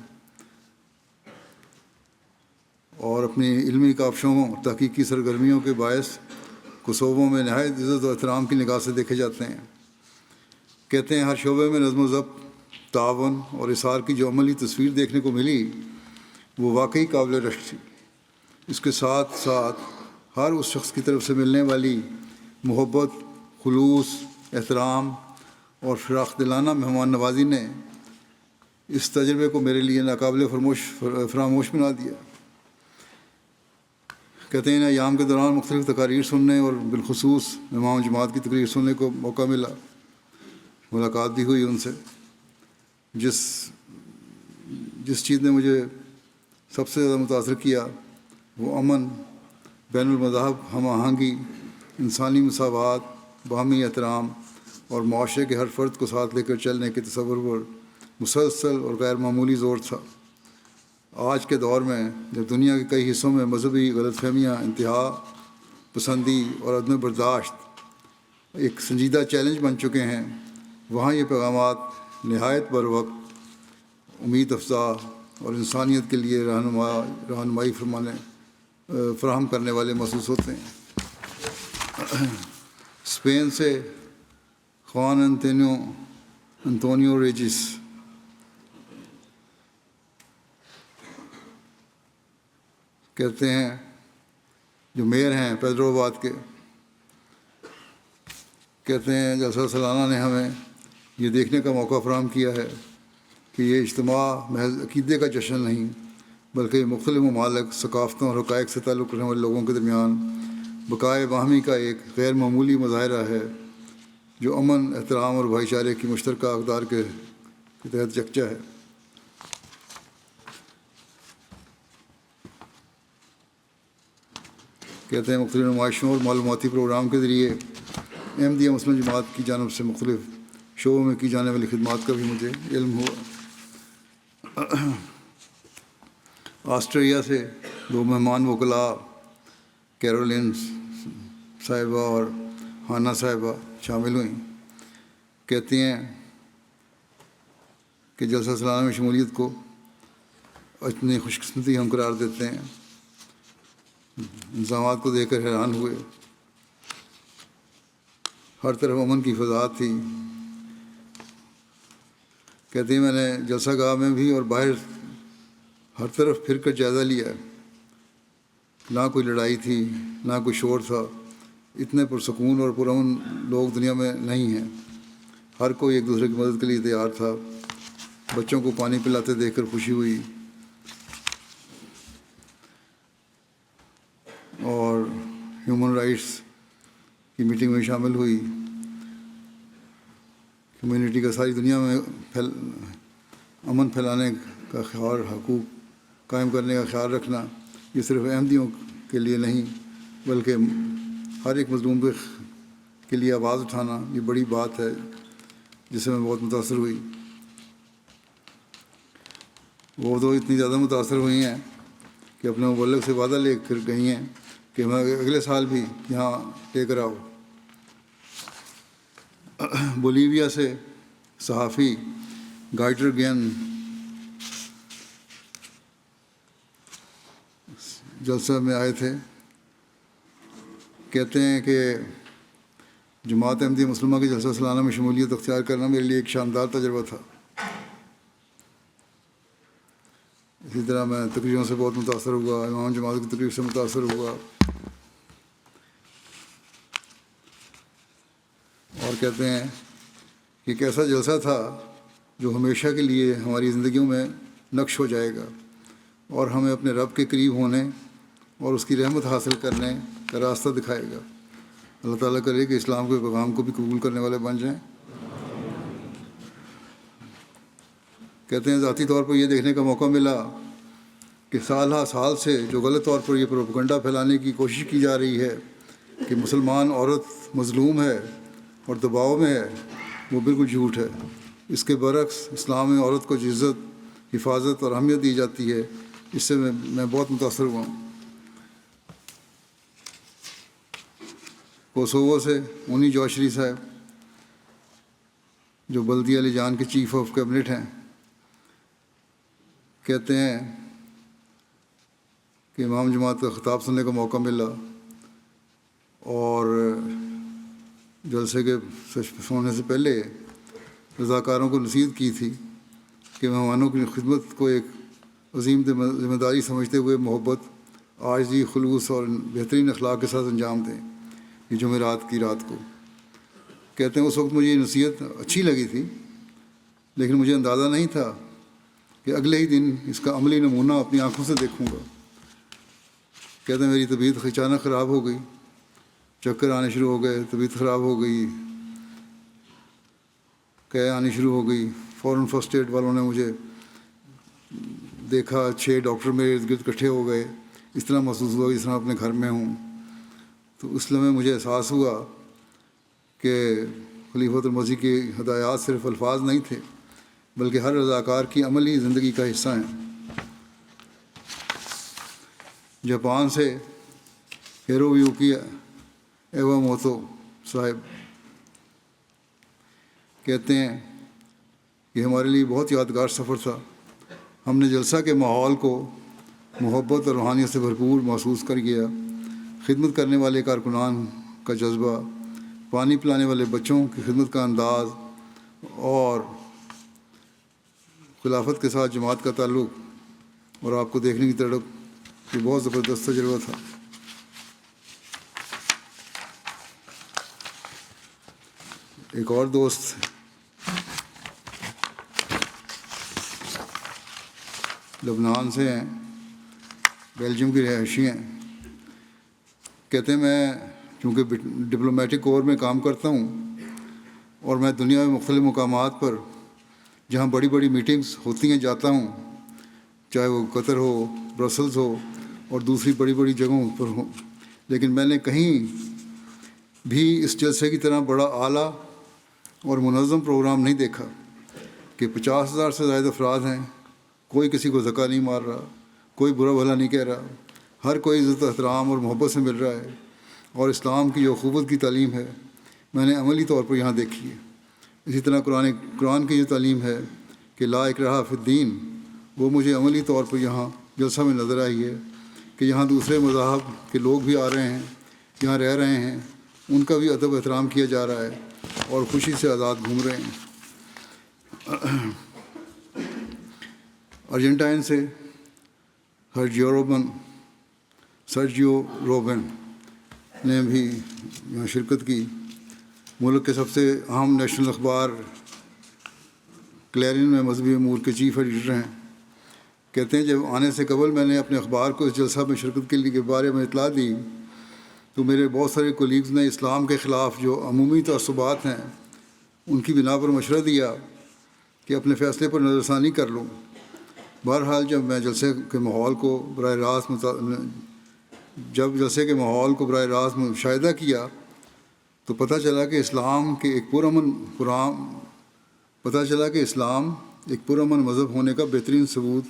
Speaker 2: اور اپنی علمی کاوشوں اور تحقیقی سرگرمیوں کے باعث کوسوو میں نہایت عزت و احترام کی نگاہ سے دیکھے جاتے ہیں۔ کہتے ہیں ہر شعبے میں نظم و ضبط، تعاون اور اصرار کی جو عملی تصویر دیکھنے کو ملی وہ واقعی قابل رشک تھی۔ اس کے ساتھ ساتھ ہر اس شخص کی طرف سے ملنے والی محبت، خلوص، احترام اور فراخ دلانہ مہمان نوازی نے اس تجربے کو میرے لیے ناقابل فراموش بنا دیا۔ کہتے ہیں ان ایام کے دوران مختلف تقاریر سننے اور بالخصوص امام جماعت کی تقریر سننے کو موقع ملا، ملاقات بھی ہوئی ان سے۔ جس چیز نے مجھے سب سے زیادہ متاثر کیا وہ امن، بین المذاہب ہم آہنگی، انسانی مساوات، باہمی احترام اور معاشرے کے ہر فرد کو ساتھ لے کر چلنے کے تصور پر مسلسل اور غیر معمولی زور تھا۔ آج کے دور میں جب دنیا کے کئی حصوں میں مذہبی غلط فہمیاں، انتہا پسندی اور عدم برداشت ایک سنجیدہ چیلنج بن چکے ہیں، وہاں یہ پیغامات نہایت بروقت، امید افزا اور انسانیت کے لیے رہنمائی فراہم کرنے والے محسوس ہوتے ہیں۔ اسپین سے خوان انطونیو ریجس کہتے ہیں، جو میئر ہیں پیدرو آباد کے، کہتے ہیں جلسہ سالانہ نے ہمیں یہ دیکھنے کا موقع فراہم کیا ہے کہ یہ اجتماع محض عقیدے کا جشن نہیں بلکہ یہ مختلف ممالک، ثقافتوں اور حقائق سے تعلق رکھنے والے لوگوں کے درمیان بقائے باہمی کا ایک غیر معمولی مظاہرہ ہے جو امن، احترام اور بھائی چارے کی مشترکہ اقدار کے تحت یکجا ہے۔ کہتے ہیں مختلف نمائشوں اور معلوماتی پروگرام کے ذریعے احمدیہ مسلم جماعت کی جانب سے مختلف شعبوں میں کی جانے والی خدمات کا بھی مجھے علم ہوا۔ آسٹریلیا سے دو مہمان وکلاء کیرولین صاحبہ اور ہانا صاحبہ شامل ہوئیں۔ کہتی ہیں کہ جلسہ سالانہ میں شمولیت کو اتنی خوش قسمتی ہم قرار دیتے ہیں، انتظامات کو دیکھ کر حیران ہوئے، ہر طرف امن کی فضا تھی۔ کہتی ہیں میں نے جلسہ گاہ میں بھی اور باہر ہر طرف پھر کر جائزہ لیا، نہ کوئی لڑائی تھی، نہ کوئی شور تھا، اتنے پرسکون اور پرامن لوگ دنیا میں نہیں ہیں، ہر کوئی ایک دوسرے کی مدد کے لیے تیار تھا۔ بچوں کو پانی پلاتے دیکھ کر خوشی ہوئی، اور ہیومن رائٹس کی میٹنگ میں شامل ہوئی۔ کمیونٹی کا ساری دنیا میں امن پھیلانے کا خیال، حقوق قائم کرنے کا خیال رکھنا، یہ صرف احمدیوں کے لیے نہیں بلکہ ہر ایک مظلوم کے لیے آواز اٹھانا، یہ بڑی بات ہے جس سے میں بہت متاثر ہوئی۔ وہ تو اتنی زیادہ متاثر ہوئی ہیں کہ اپنے مبلغ سے وعدہ لے کر گئی ہیں کہ میں اگلے سال بھی یہاں لے کر آؤ۔ بولیویا سے صحافی گائٹر گین جلسہ میں آئے تھے۔ کہتے ہیں کہ جماعت احمدیہ مسلمہ کے جلسہ سالانہ میں شمولیت اختیار کرنا میرے لیے ایک شاندار تجربہ تھا۔ اسی طرح میں تقریروں سے بہت متاثر ہوا، امام جماعت کی تقریر سے متاثر ہوا، اور کہتے ہیں کہ ایک ایسا جلسہ تھا جو ہمیشہ کے لیے ہماری زندگیوں میں نقش ہو جائے گا اور ہمیں اپنے رب کے قریب ہونے اور اس کی رحمت حاصل کرنے کا راستہ دکھائے گا۔ اللہ تعالیٰ کرے کہ اسلام کے پیغام کو بھی قبول کرنے والے بن جائیں۔ کہتے ہیں ذاتی طور پر یہ دیکھنے کا موقع ملا کہ سالہ سال سے جو غلط طور پر یہ پروپیگنڈا پھیلانے کی کوشش کی جا رہی ہے کہ مسلمان عورت مظلوم ہے اور دباؤ میں ہے، وہ بالکل جھوٹ ہے۔ اس کے برعکس اسلام میں عورت کو عزت، حفاظت اور اہمیت دی جاتی ہے۔ اس سے میں بہت متاثر ہوا ہوں۔ کوسوو سے اونی جوشری صاحب، جو بلدیہ لجان کے چیف آف کیبنٹ ہیں، کہتے ہیں کہ امام جماعت کا خطاب سننے کا موقع ملا اور جلسے کے سونے سے پہلے رضاکاروں کو نصیحت کی تھی کہ مہمانوں کی خدمت کو ایک عظیم ذمہ داری سمجھتے ہوئے محبت، عاجزی، خلوص اور بہترین اخلاق کے ساتھ انجام دیں، یہ جمعرات کی رات کو۔ کہتے ہیں اس وقت مجھے یہ نصیحت اچھی لگی تھی، لیکن مجھے اندازہ نہیں تھا کہ اگلے ہی دن اس کا عملی نمونہ اپنی آنکھوں سے دیکھوں گا۔ کہتے ہیں میری طبیعت اچانک خراب ہو گئی، چکر آنے شروع ہو گئے، طبیعت خراب ہو گئی، قے آنی شروع ہو گئی۔ فوراً فرسٹ ایڈ والوں نے مجھے دیکھا، 6 ڈاکٹر میرے ارد گرد اکٹھے ہو گئے۔ اس طرح محسوس ہوا اس طرح اپنے گھر میں ہوں۔ تو اس لمحے مجھے احساس ہوا کہ خلیفۃ المسیح کی ہدایات صرف الفاظ نہیں تھے، بلکہ ہر رضاکار کی عملی زندگی کا حصہ ہیں۔ جاپان سے ہیرویوکی ایواموتو صاحب کہتے ہیں کہ ہمارے لیے بہت یادگار سفر تھا۔ ہم نے جلسہ کے ماحول کو محبت اور روحانیت سے بھرپور محسوس کر گیا۔ خدمت کرنے والے کارکنان کا جذبہ، پانی پلانے والے بچوں کی خدمت کا انداز اور خلافت کے ساتھ جماعت کا تعلق اور آپ کو دیکھنے کی تڑپ، یہ بہت زبردست تجربہ تھا۔ ایک اور دوست لبنان سے ہیں، بیلجیم کی رہائشی ہیں، کہتے ہیں میں چونکہ ڈپلومیٹک کور میں کام کرتا ہوں اور میں دنیا میں مختلف مقامات پر جہاں بڑی بڑی میٹنگز ہوتی ہیں جاتا ہوں، چاہے وہ قطر ہو، برسلز ہو اور دوسری بڑی بڑی جگہوں پر ہوں، لیکن میں نے کہیں بھی اس جلسے کی طرح بڑا اعلیٰ اور منظم پروگرام نہیں دیکھا کہ 50,000 سے زائد افراد ہیں، کوئی کسی کو دھکا نہیں مار رہا، کوئی برا بھلا نہیں کہہ رہا، ہر کوئی عزت و احترام اور محبت سے مل رہا ہے، اور اسلام کی جو اخوت کی تعلیم ہے میں نے عملی طور پر یہاں دیکھی ہے۔ اسی طرح قرآن کی جو تعلیم ہے کہ لا اکراہ فی الدین، وہ مجھے عملی طور پر یہاں جلسہ میں نظر آئی ہے کہ یہاں دوسرے مذاہب کے لوگ بھی آ رہے ہیں، یہاں رہ رہے ہیں، ان کا بھی ادب و احترام کیا جا رہا ہے اور خوشی سے آزاد گھوم رہے ہیں۔ ارجنٹائن سے سرجیو روبن نے بھی یہاں شرکت کی۔ ملک کے سب سے اہم نیشنل اخبار کلیرن میں مذہبی امور کے چیف ایڈیٹر ہیں۔ کہتے ہیں جب آنے سے قبل میں نے اپنے اخبار کو اس جلسہ میں شرکت کے بارے میں اطلاع دی تو میرے بہت سارے کولیگز نے اسلام کے خلاف جو عمومی تعصبات ہیں ان کی بنا پر مشورہ دیا کہ اپنے فیصلے پر نظر ثانی کر لوں۔ بہرحال جب جلسے کے ماحول کو براہ راست مشاہدہ کیا تو پتہ چلا کہ اسلام ایک پرامن مذہب ہونے کا بہترین ثبوت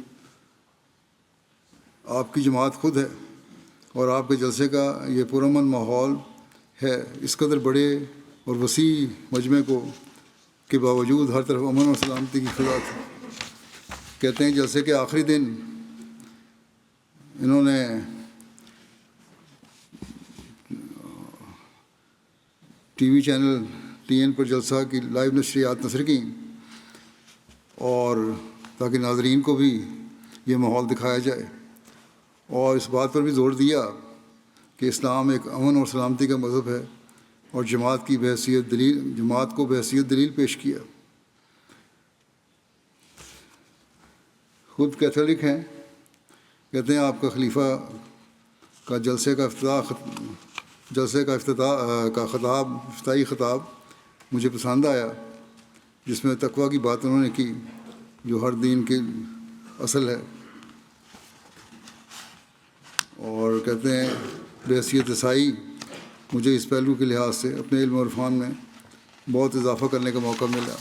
Speaker 2: آپ کی جماعت خود ہے، اور آپ کے جلسے کا یہ پرامن ماحول ہے۔ اس قدر بڑے اور وسیع مجمع کے باوجود ہر طرف امن اور سلامتی کی فضا تھی۔ کہتے ہیں جلسے کے آخری دن انہوں نے ٹی وی چینل TN پر جلسہ کی لائیو نشریات نشر کیں، اور تاکہ ناظرین کو بھی یہ ماحول دکھایا جائے، اور اس بات پر بھی زور دیا کہ اسلام ایک امن اور سلامتی کا مذہب ہے، اور جماعت کو بحیثیت دلیل پیش کیا۔ خود کیتھولک ہیں، کہتے ہیں آپ کا خلیفہ کا جلسے کا افتتاحی خطاب مجھے پسند آیا، جس میں تقویٰ کی بات انہوں نے کی جو ہر دین کی اصل ہے۔ کہتے ہیں بحیثیت عیسائی مجھے اس پہلو کے لحاظ سے اپنے علم و عرفان میں بہت اضافہ کرنے کا موقع ملا۔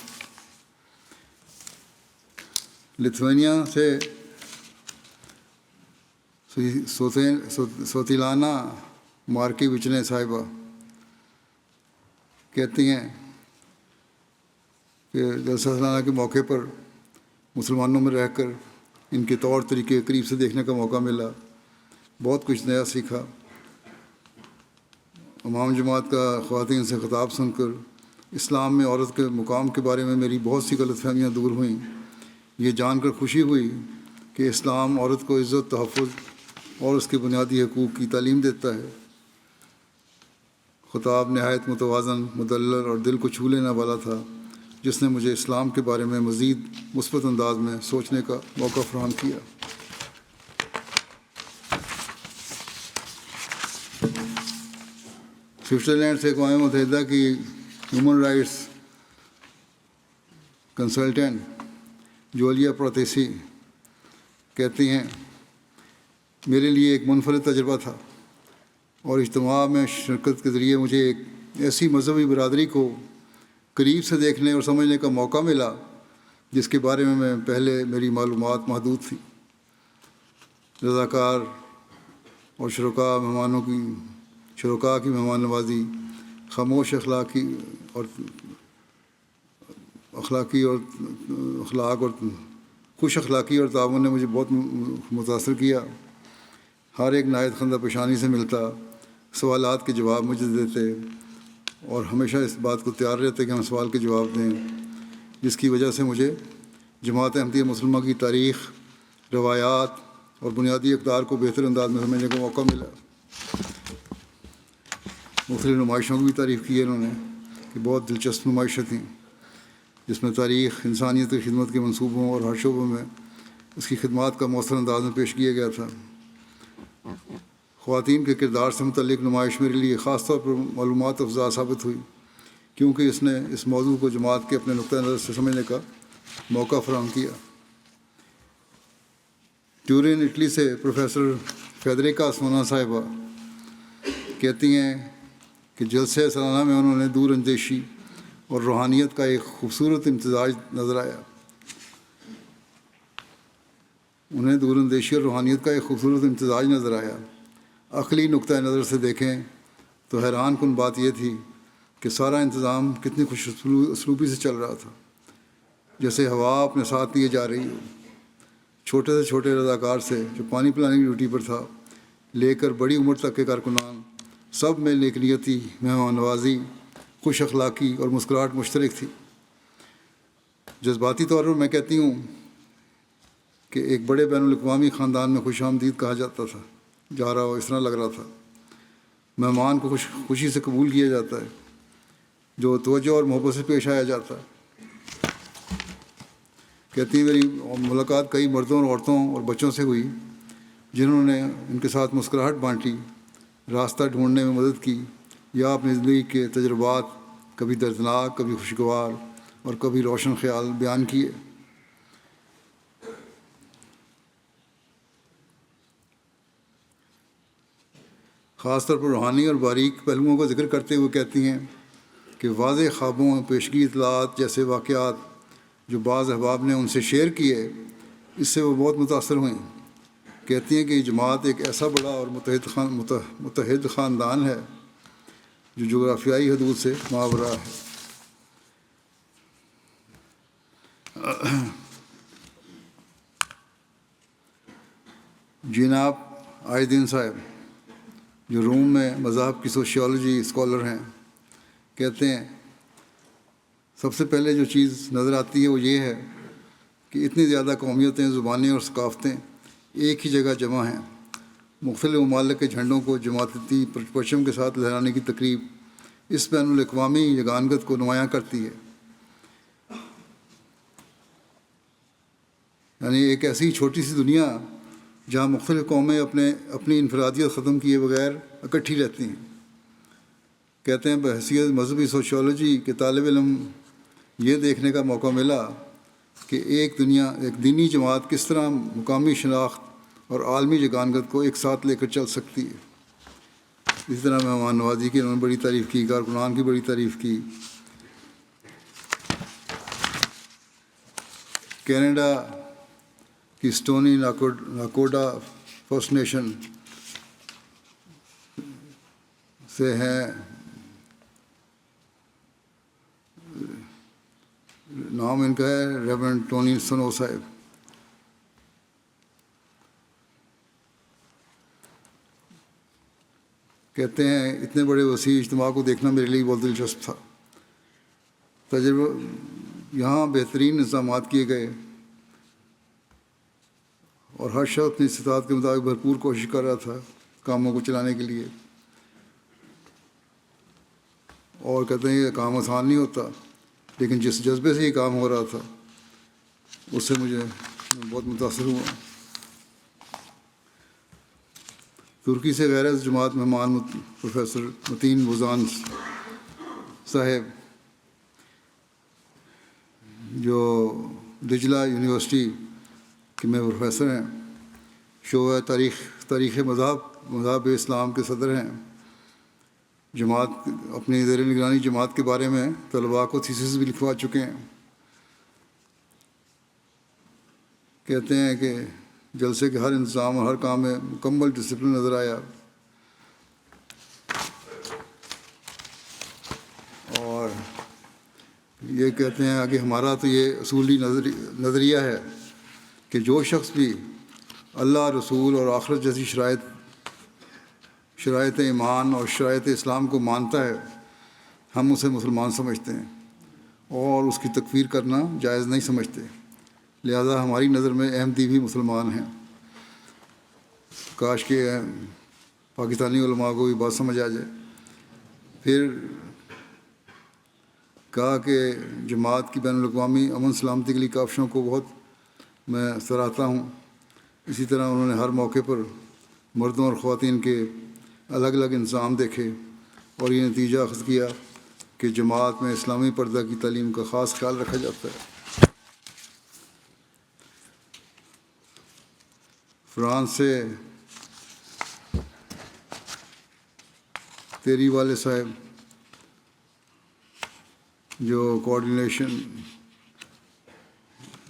Speaker 2: لتھوینیا سے سوتیلانا مارکی وچنے صاحبہ کہتی ہیں کہ جلسہ سالانہ کے موقع پر مسلمانوں میں رہ کر ان کے طور طریقے قریب سے دیکھنے کا موقع ملا، بہت کچھ نیا سیکھا۔ امام جماعت کا خواتین سے خطاب سن کر اسلام میں عورت کے مقام کے بارے میں میری بہت سی غلط فہمیاں دور ہوئیں۔ یہ جان کر خوشی ہوئی کہ اسلام عورت کو عزت، تحفظ اور اس کے بنیادی حقوق کی تعلیم دیتا ہے۔ خطاب نہایت متوازن، مدلل اور دل کو چھو لینے والا تھا، جس نے مجھے اسلام کے بارے میں مزید مثبت انداز میں سوچنے کا موقع فراہم کیا۔ سوئٹزرلینڈ سے اقوام متحدہ کی ہیومن رائٹس کنسلٹنٹ جولیا پروتیسی کہتی ہیں، میرے لیے ایک منفرد تجربہ تھا اور اجتماع میں شرکت کے ذریعے مجھے ایک ایسی مذہبی برادری کو قریب سے دیکھنے اور سمجھنے کا موقع ملا جس کے بارے میں پہلے میری معلومات محدود تھیں۔ رضاکار اور شرکاء کی مہمان نوازی، خاموش اخلاق اور خوش اخلاقی اور تعاون نے مجھے بہت متاثر کیا۔ ہر ایک نہایت خندہ پیشانی سے ملتا، سوالات کے جواب مجھے دیتے اور ہمیشہ اس بات کو تیار رہتے کہ ہم سوال کے جواب دیں، جس کی وجہ سے مجھے جماعت احمدیہ مسلمہ کی تاریخ، روایات اور بنیادی اقدار کو بہتر انداز میں سمجھنے کا موقع ملا۔ مختلف نمائشوں کی بھی تعریف کی ہے انہوں نے کہ بہت دلچسپ نمائشیں تھیں، جس میں تاریخ انسانیت کی خدمت کے منصوبوں اور ہر شعبوں میں اس کی خدمات کا مؤثر انداز میں پیش کیا گیا تھا۔ خواتین کے کردار سے متعلق نمائش میرے لیے خاص طور پر معلومات افزا ثابت ہوئی، کیونکہ اس نے اس موضوع کو جماعت کے اپنے نقطۂ نظر سے سمجھنے کا موقع فراہم کیا۔ ٹورین اٹلی سے پروفیسر فیدریکا سونا صاحبہ کہتی ہیں کہ جلسہ سالانہ میں انہوں نے دور اندیشی اور روحانیت کا ایک خوبصورت امتزاج نظر آیا۔ انہیں دور اندیشی اور روحانیت کا ایک خوبصورت امتزاج نظر آیا۔ عقلی نقطۂ نظر سے دیکھیں تو حیران کن بات یہ تھی کہ سارا انتظام کتنی خوش اسلوبی سے چل رہا تھا، جیسے ہوا اپنے ساتھ لیے جا رہی ہو۔ چھوٹے سے چھوٹے رضاکار سے جو پانی پلانے کی ڈیوٹی پر تھا لے کر بڑی عمر تک کے کارکنان، سب میں نیک نیتی، مہمان نوازی، خوش اخلاقی اور مسکراہٹ مشترک تھی۔ جذباتی طور پر میں کہتی ہوں کہ ایک بڑے بین الاقوامی خاندان میں خوش آمدید کہا جاتا تھا، جا رہا ہو اس طرح لگ رہا تھا۔ مہمان کو خوشی سے قبول کیا جاتا ہے، جو توجہ اور محبت سے پیش آیا جاتا ہے۔ کہتی ہیں میری ملاقات کئی مردوں اور عورتوں اور بچوں سے ہوئی جنہوں نے ان کے ساتھ مسکراہٹ بانٹی، راستہ ڈھونڈنے میں مدد کی یا اپنی زندگی کے تجربات، کبھی دردناک، کبھی خوشگوار اور کبھی روشن خیال بیان کیے۔ خاص طور پر روحانی اور باریک پہلوؤں کا ذکر کرتے ہوئے کہتی ہیں کہ واضح خوابوں، پیشگی اطلاعات جیسے واقعات جو بعض احباب نے ان سے شیئر کیے، اس سے وہ بہت متاثر ہوئیں۔ کہتی ہیں کہ یہ جماعت ایک ایسا بڑا اور متحد خاندان ہے جو جغرافیائی حدود سے ماورا ہے۔ جناب آئدین صاحب جو روم میں مذاہب کی سوشیالوجی اسکالر ہیں کہتے ہیں، سب سے پہلے جو چیز نظر آتی ہے وہ یہ ہے کہ اتنی زیادہ قومیتیں، زبانیں اور ثقافتیں ایک ہی جگہ جمع ہیں۔ مختلف ممالک کے جھنڈوں کو جماعتی پرچم کے ساتھ لہرانے کی تقریب اس بین الاقوامی یگانگت کو نمایاں کرتی ہے۔ یعنی ایک ایسی چھوٹی سی دنیا جہاں مختلف قومیں اپنی انفرادیت ختم کیے بغیر اکٹھی رہتی ہیں۔ کہتے ہیں بحیثیت مذہبی سوشیالوجی کے طالب علم یہ دیکھنے کا موقع ملا کہ ایک دینی جماعت کس طرح مقامی شناخت اور عالمی یگانگت کو ایک ساتھ لے کر چل سکتی ہے۔ اسی طرح مہمان نوازی کی انہوں نے بڑی تعریف کی، کارکنان کی بڑی تعریف کی۔ کینیڈا کی اسٹونی ناکوڈا فرسٹ نیشن سے ہیں، نام ان کا ہے ریورنڈ ٹونی سنو صاحب۔ کہتے ہیں اتنے بڑے وسیع اجتماع کو دیکھنا میرے لیے بہت دلچسپ تھا۔ تجربہ یہاں بہترین انتظامات کیے گئے اور ہر شخص اپنی استطاعت کے مطابق بھرپور کوشش کر رہا تھا کاموں کو چلانے کے لیے، اور کہتے ہیں یہ کام آسان نہیں ہوتا، لیکن جس جذبے سے یہ کام ہو رہا تھا اس سے مجھے بہت متاثر ہوا۔ ترکی سے غیر از جماعت مہمان پروفیسر متین بوزان صاحب، جو دجلہ یونیورسٹی کے میں پروفیسر ہیں، شعبہ تاریخ مذہب اسلام کے صدر ہیں۔ جماعت اپنی زیر نگرانی جماعت کے بارے میں طلباء کو تھیسس بھی لکھوا چکے ہیں۔ کہتے ہیں کہ جلسے کے ہر انتظام اور ہر کام میں مکمل ڈسپلن نظر آیا، اور یہ کہتے ہیں کہ ہمارا تو یہ اصولی نظریہ ہے کہ جو شخص بھی اللہ، رسول اور آخرت جیسی شرائط ایمان اور شرائط اسلام کو مانتا ہے، ہم اسے مسلمان سمجھتے ہیں اور اس کی تکفیر کرنا جائز نہیں سمجھتے۔ لہذا ہماری نظر میں احمدی بھی مسلمان ہیں۔ کاش کہ پاکستانی علماء کو بھی بات سمجھ آ جائے۔ پھر کہا کہ جماعت کی بین الاقوامی امن سلامتی کے لیے کاوشوں کو بہت میں سراہتا ہوں۔ اسی طرح انہوں نے ہر موقع پر مردوں اور خواتین کے الگ الگ انضمام دیکھے اور یہ نتیجہ اخذ کیا کہ جماعت میں اسلامی پردہ کی تعلیم کا خاص خیال رکھا جاتا ہے۔ فرانس سے تیری والے صاحب، جو coordination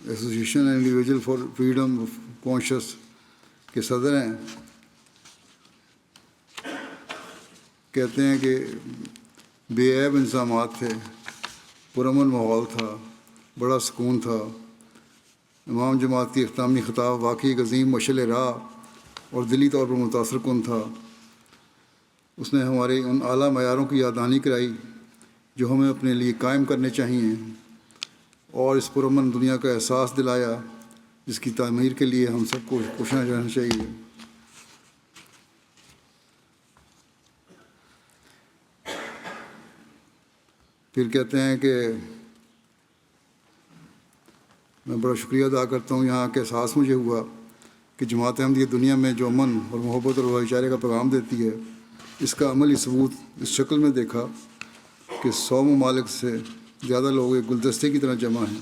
Speaker 2: association individual for freedom of conscious کے صدر ہیں، کہتے ہیں کہ بے عیب انتظامات تھے، پرامن ماحول تھا، بڑا سکون تھا۔ امام جماعت کی اختتامی خطاب واقعی ایک عظیم مشعل راہ اور دلی طور پر متاثر کن تھا۔ اس نے ہمارے ان اعلیٰ معیاروں کی یاد دہانی کرائی جو ہمیں اپنے لیے قائم کرنے چاہیے، اور اس پرامن دنیا کا احساس دلایا جس کی تعمیر کے لیے ہم سب کو کوشاں رہنا چاہیے۔ پھر کہتے ہیں کہ میں بڑا شکریہ ادا کرتا ہوں، یہاں کے احساس مجھے ہوا کہ جماعت احمدیہ دنیا میں جو امن اور محبت اور بھائی چارے کا پیغام دیتی ہے، اس کا عملی ثبوت اس شکل میں دیکھا کہ 100 ممالک سے زیادہ لوگ ایک گلدستے کی طرح جمع ہیں،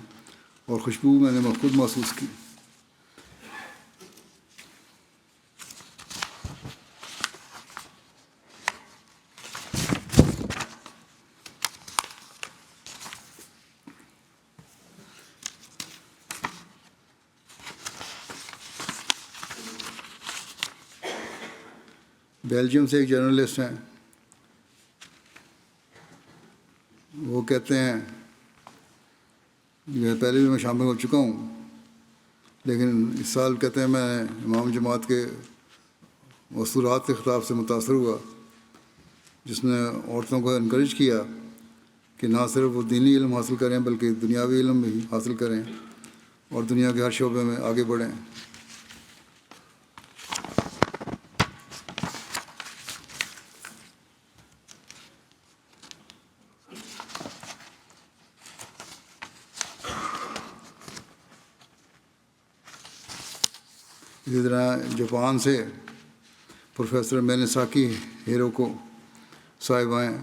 Speaker 2: اور خوشبو میں نے خود محسوس کی۔ بیلجیم سے ایک جرنلسٹ ہیں، وہ کہتے ہیں یہ پہلے بھی میں شامل ہو چکا ہوں، لیکن اس سال کہتے ہیں میں امام جماعت کے مستورات کے خطاب سے متاثر ہوا، جس نے عورتوں کو انکریج کیا کہ نہ صرف وہ دینی علم حاصل کریں بلکہ دنیاوی علم بھی حاصل کریں اور دنیا کے ہر شعبے میں آگے بڑھیں۔ اسی طرح جاپان سے پروفیسر مینساکی ہیروکو صاحب ہیں،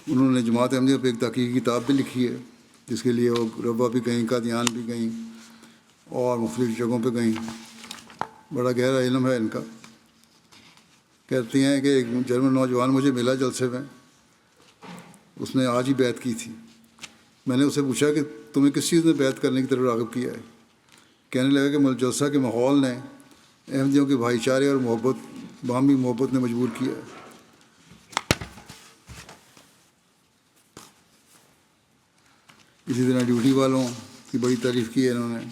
Speaker 2: انہوں نے جماعت احمدیہ پہ ایک تحقیقی کتاب بھی لکھی ہے، جس کے لیے وہ ربا بھی گئیں، قادیان بھی گئیں اور مختلف جگہوں پہ گئیں۔ بڑا گہرا علم ہے ان کا. کہتی ہیں کہ ایک جرمن نوجوان مجھے ملا جلسے میں، اس نے آج ہی بیعت کی تھی. میں نے اسے پوچھا کہ تمہیں کس چیز نے بیعت کرنے کی طرف راغب کیا ہے؟ کہنے لگا کہ جلسہ کے ماحول نے، احمدیوں کے بھائی چارے اور محبت، باہمی محبت نے مجبور کیا ہے. اسی طرح ڈیوٹی والوں کی بڑی تعریف کی ہے انہوں نے.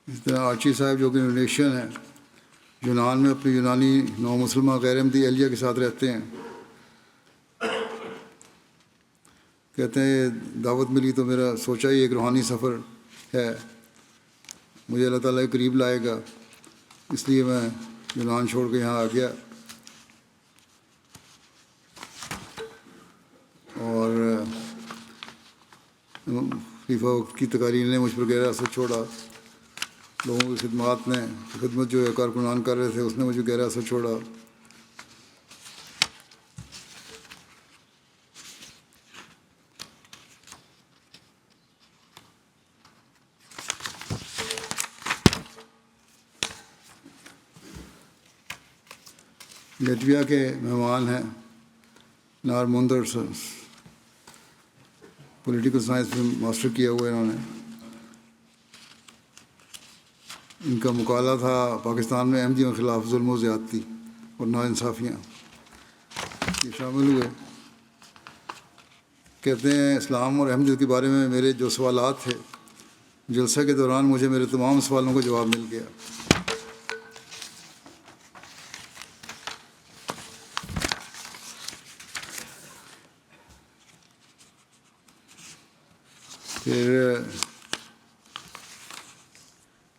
Speaker 2: اس طرح آرچی صاحب جو کہ انڈونیشین ہیں، یونان میں اپنی یونانی نو مسلمہ غیر احمدی اہلیہ کے ساتھ رہتے ہیں. کہتے ہیں دعوت ملی تو میرا سوچا ہی ایک روحانی سفر ہے، مجھے اللہ تعالیٰ کے قریب لائے گا، اس لیے میں یونان چھوڑ کے یہاں آ گیا. اور خلیفہ وقت کی تقاریر نے مجھ پر گہرا اثر چھوڑا. لوگوں کی خدمات نے، خدمت جو ہے کارکنان کر رہے تھے، اس نے مجھے گہرا اثر چھوڑا. لیٹویا کے مہمان ہیں نار مندرس، پولیٹیکل سائنس میں ماسٹر کیا ہوا ہے انہوں نے. ان کا مقالہ تھا پاکستان میں احمدیوں کے خلاف ظلم و زیادتی اور ناانصافیاں، یہ شامل ہوئے. کہتے ہیں اسلام اور احمدیت کے بارے میں میرے جو سوالات تھے، جلسہ کے دوران مجھے میرے تمام سوالوں کا جواب مل گیا. پھر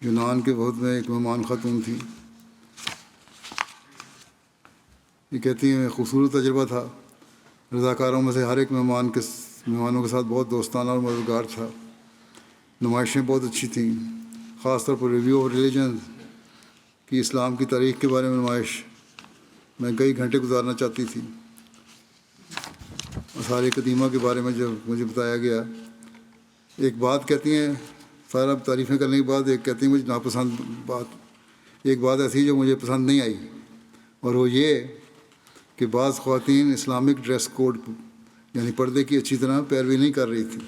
Speaker 2: یونان کے بہت میں ایک مہمان خاتون تھی. یہ کہتی ہیں خوبصورت تجربہ تھا. رضاکاروں میں سے ہر ایک مہمانوں کے ساتھ بہت دوستانہ اور مددگار تھا. نمائشیں بہت اچھی تھیں، خاص طور پر ریویو آف ریلیجن کی اسلام کی تاریخ کے بارے میں نمائش میں کئی گھنٹے گزارنا چاہتی تھی. آثار قدیمہ کے بارے میں جب مجھے بتایا گیا، ایک بات کہتی ہیں، سارا تعریفیں کرنے کے بعد ایک کہتی ہیں مجھے ناپسند ایک بات ایسی جو مجھے پسند نہیں آئی، اور وہ یہ کہ بعض خواتین اسلامک ڈریس کوڈ یعنی پردے کی اچھی طرح پیروی نہیں کر رہی تھی،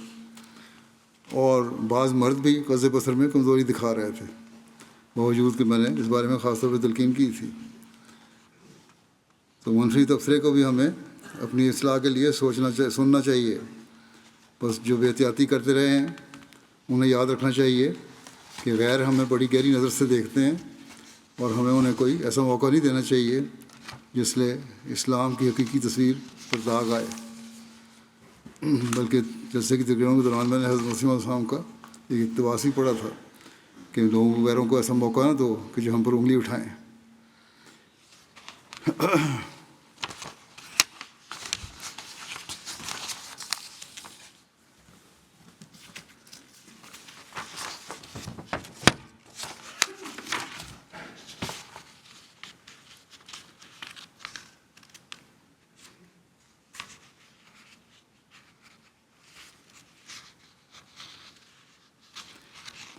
Speaker 2: اور بعض مرد بھی قرض بسر میں کمزوری دکھا رہے تھے، باوجود کہ میں نے اس بارے میں خاص طور پہ تلقین کی تھی. تو منفی تبصرے کو بھی ہمیں اپنی اصلاح کے لیے سننا چاہیے. بس جو بے احتیاطی کرتے رہے ہیں انہیں یاد رکھنا چاہیے کہ غیر ہمیں بڑی گہری نظر سے دیکھتے ہیں، اور ہمیں انہیں کوئی ایسا موقع نہیں دینا چاہیے جس سے اسلام کی حقیقی تصویر پر داغ آئے. بلکہ جیسے کہ تقریروں کے دوران میں نے حضرت مسیح علیہ السلام کا ایک اقتباس ہی پڑھا تھا کہ لوگوں کو غیروں کو ایسا موقع نہ دو کہ جو ہم پر انگلی اٹھائیں.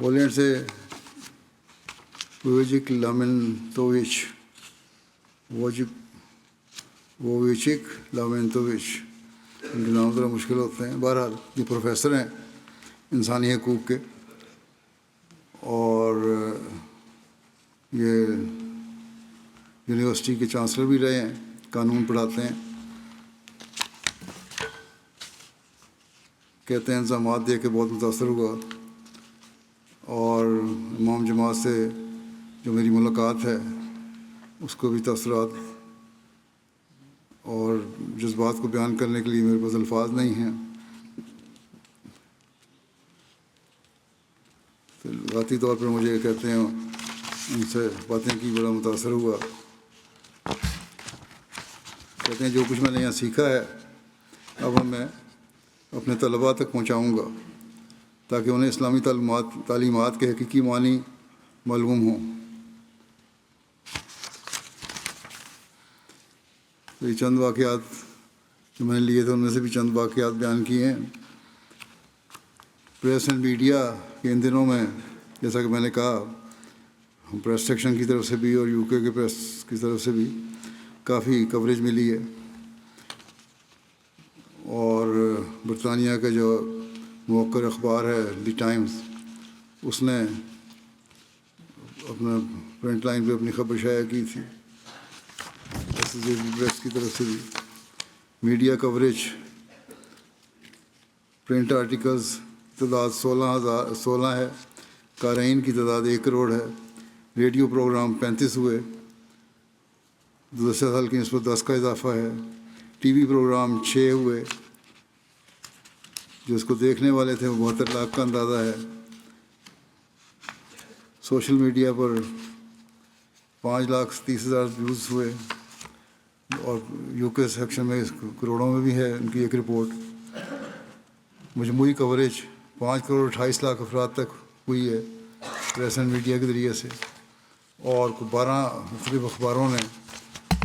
Speaker 2: پولینڈ سے وویچک لامنتووچ ان کے نام ذرا مشکل ہوتے ہیں. بہرحال یہ پروفیسر ہیں انسانی حقوق کے، اور یہ یونیورسٹی کے چانسلر بھی رہے ہیں، قانون پڑھاتے ہیں. کہتے ہیں الزامات دے کے بہت متاثر ہوا، اور امام جماعت سے جو میری ملاقات ہے اس کو بھی تاثرات اور جذبات کو بیان کرنے کے لیے میرے پاس الفاظ نہیں ہیں. تو ذاتی طور پر مجھے کہتے ہیں ان سے باتیں کی بڑا متاثر ہوا. کہتے ہیں جو کچھ میں نے یہاں سیکھا ہے اب ہمیں اپنے طلباء تک پہنچاؤں گا تاکہ انہیں اسلامی تعلیمات کے حقیقی معنی معلوم ہوں۔ تو یہ چند واقعات جو میں نے لیے تھے ان میں سے بھی چند واقعات بیان کیے ہیں۔ پریس اینڈ میڈیا کے ان دنوں میں جیسا کہ میں نے کہا پریس سیکشن کی طرف سے بھی اور یو کے پریس کی طرف سے بھی کافی کوریج ملی ہے، اور برطانیہ کا جو موقر اخبار ہے دی ٹائمز، اس نے اپنا پرنٹ لائن پہ اپنی خبر شائع کی تھی۔ ایسوسیٹڈ پریس کی طرف سے بھی میڈیا کوریج، پرنٹ آرٹیکلز تعداد 16 ہے، قارئین کی تعداد 1 کروڑ ہے، ریڈیو پروگرام 35 ہوئے، گزشتہ سال کی نسبت 10 کا اضافہ ہے، ٹی وی پروگرام 6 ہوئے، جو اس کو دیکھنے والے تھے وہ 72 لاکھ کا اندازہ ہے۔ سوشل میڈیا پر 5,30,000 ویوز ہوئے، اور یو کے سیکشن میں کروڑوں میں بھی ہے ان کی ایک رپورٹ۔ مجموعی کوریج 5 کروڑ 28 لاکھ افراد تک ہوئی ہے پریس اینڈ میڈیا کے ذریعے سے، اور 12 مختلف اخباروں نے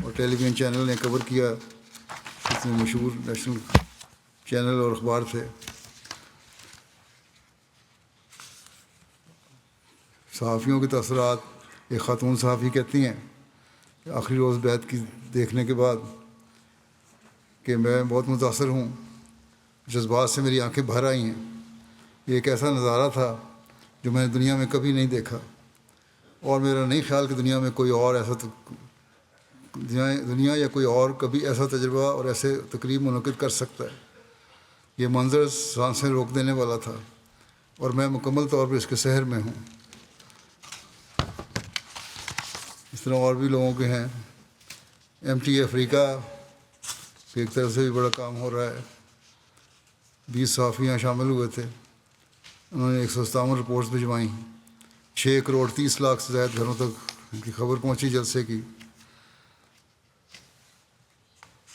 Speaker 2: اور ٹیلی ویژن چینل نے کور کیا، جس میں مشہور نیشنل چینل اور اخبار تھے۔ صحافیوں کے تاثرات، ایک خاتون صحافی کہتی ہیں کہ آخری روز بیعت کی دیکھنے کے بعد کہ میں بہت متاثر ہوں، جذبات سے میری آنکھیں بھر آئی ہیں۔ یہ ایک ایسا نظارہ تھا جو میں نے دنیا میں کبھی نہیں دیکھا، اور میرا نہیں خیال کہ دنیا میں کوئی اور ایسا دنیا یا کوئی اور کبھی ایسا تجربہ اور ایسے تقریب منعقد کر سکتا ہے۔ یہ منظر سانسیں روک دینے والا تھا، اور میں مکمل طور پر اس کے سحر میں ہوں۔ اس طرح اور بھی لوگوں کے ہیں۔ MTA افریقہ کی ایک طرف سے بھی بڑا کام ہو رہا ہے۔ 20 صحافیاں شامل ہوئے تھے، انہوں نے 157 رپورٹس بھجوائیں، 6 کروڑ 30 لاکھ سے زائد گھروں تک ان کی خبر پہنچی جلسے کی۔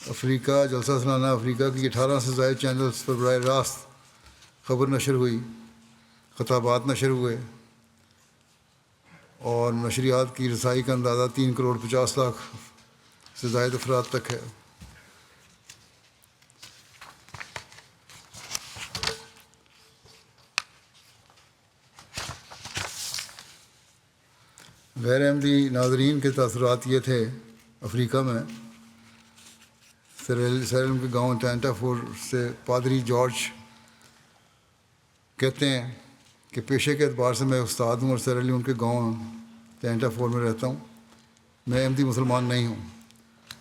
Speaker 2: افریقہ جلسہ سالانہ افریقہ کی 18 سے زائد چینلز پر براہ راست خبر نشر ہوئی، خطابات نشر ہوئے، اور نشریات کی رسائی کا اندازہ 3 کروڑ 50 لاکھ سے زائد افراد تک ہے۔ غیر احمدی ناظرین کے تاثرات یہ تھے افریقہ میں، سیرالون کے گاؤں ٹینٹا فور سے پادری جارج کہتے ہیں کہ پیشے کے اعتبار سے میں استاد ہوں اور سیرالون کے گاؤں ٹینٹا فور میں رہتا ہوں۔ میں احمدی مسلمان نہیں ہوں۔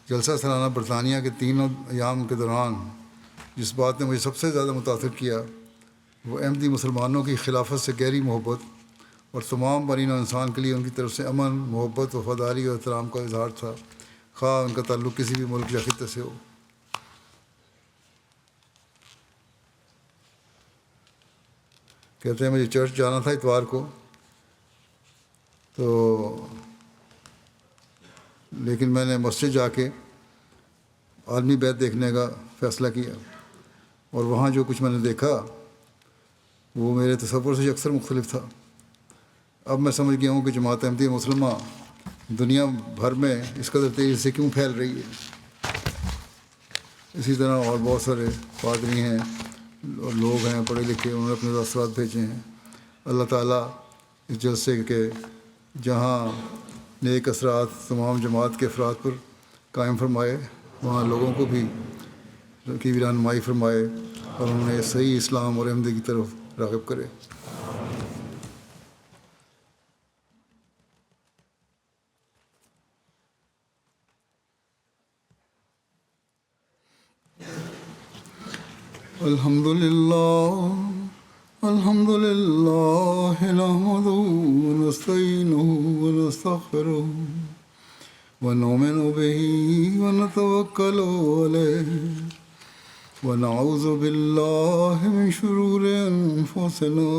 Speaker 2: جلسہ سالانہ برطانیہ کے 3 ایام کے دوران جس بات نے مجھے سب سے زیادہ متاثر کیا وہ احمدی مسلمانوں کی خلافت سے گہری محبت اور تمام بنین و انسان کے لیے ان کی طرف سے امن، محبت، وفاداری اور احترام کا اظہار تھا، خواہ ان کا تعلق کسی بھی ملک یا خطے سے ہو۔ کہتے ہیں مجھے چرچ جانا تھا اتوار کو، تو لیکن میں نے مسجد جا کے عالمی بیعت دیکھنے کا فیصلہ کیا، اور وہاں جو کچھ میں نے دیکھا وہ میرے تصور سے اکثر مختلف تھا۔ اب میں سمجھ گیا ہوں کہ جماعت احمدیہ مسلمہ دنیا بھر میں اس قدر تیزی سے کیوں پھیل رہی ہے۔ اسی طرح اور بہت سارے پادری ہیں اور لوگ ہیں پڑھے لکھے، انہوں نے اپنے تاثرات بھیجے ہیں۔ اللہ تعالیٰ اس جلسے کے جہاں نیک اثرات تمام جماعت کے افراد پر قائم فرمائے، وہاں لوگوں کو بھی کی بھی رہنمائی فرمائے اور انہیں صحیح اسلام اور احمدی کی طرف راغب کرے۔ الحمد لله نحمده ونستعينه ونستغفره ونؤمن به ونتوكل عليه ونعوذ بالله من شرور أنفسنا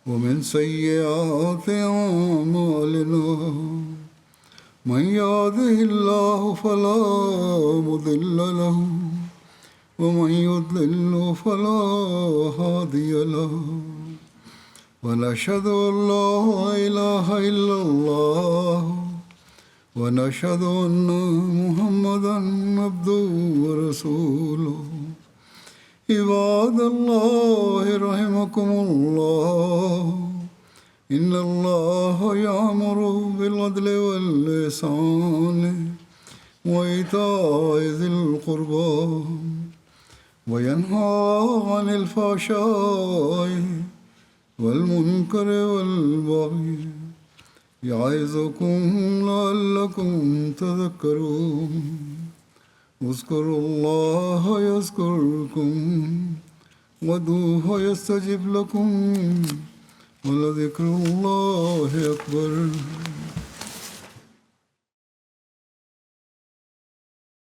Speaker 2: ومن سيئات أعمالنا من يهده الله فلا مضل له ومن يضلل فلا هادي له ونشهد أن لا إله إلا الله ونشهد أن محمدا عبده ورسوله عباد الله رحمكم الله إن الله يأمر بالعدل والإحسان وإيتاء ذي القربى وينهى عن الفحشاء والمنكر والبغي يعظكم لعلكم تذكرون اذكروا الله يذكركم وادعوه يستجب لكم ولذكر الله أكبر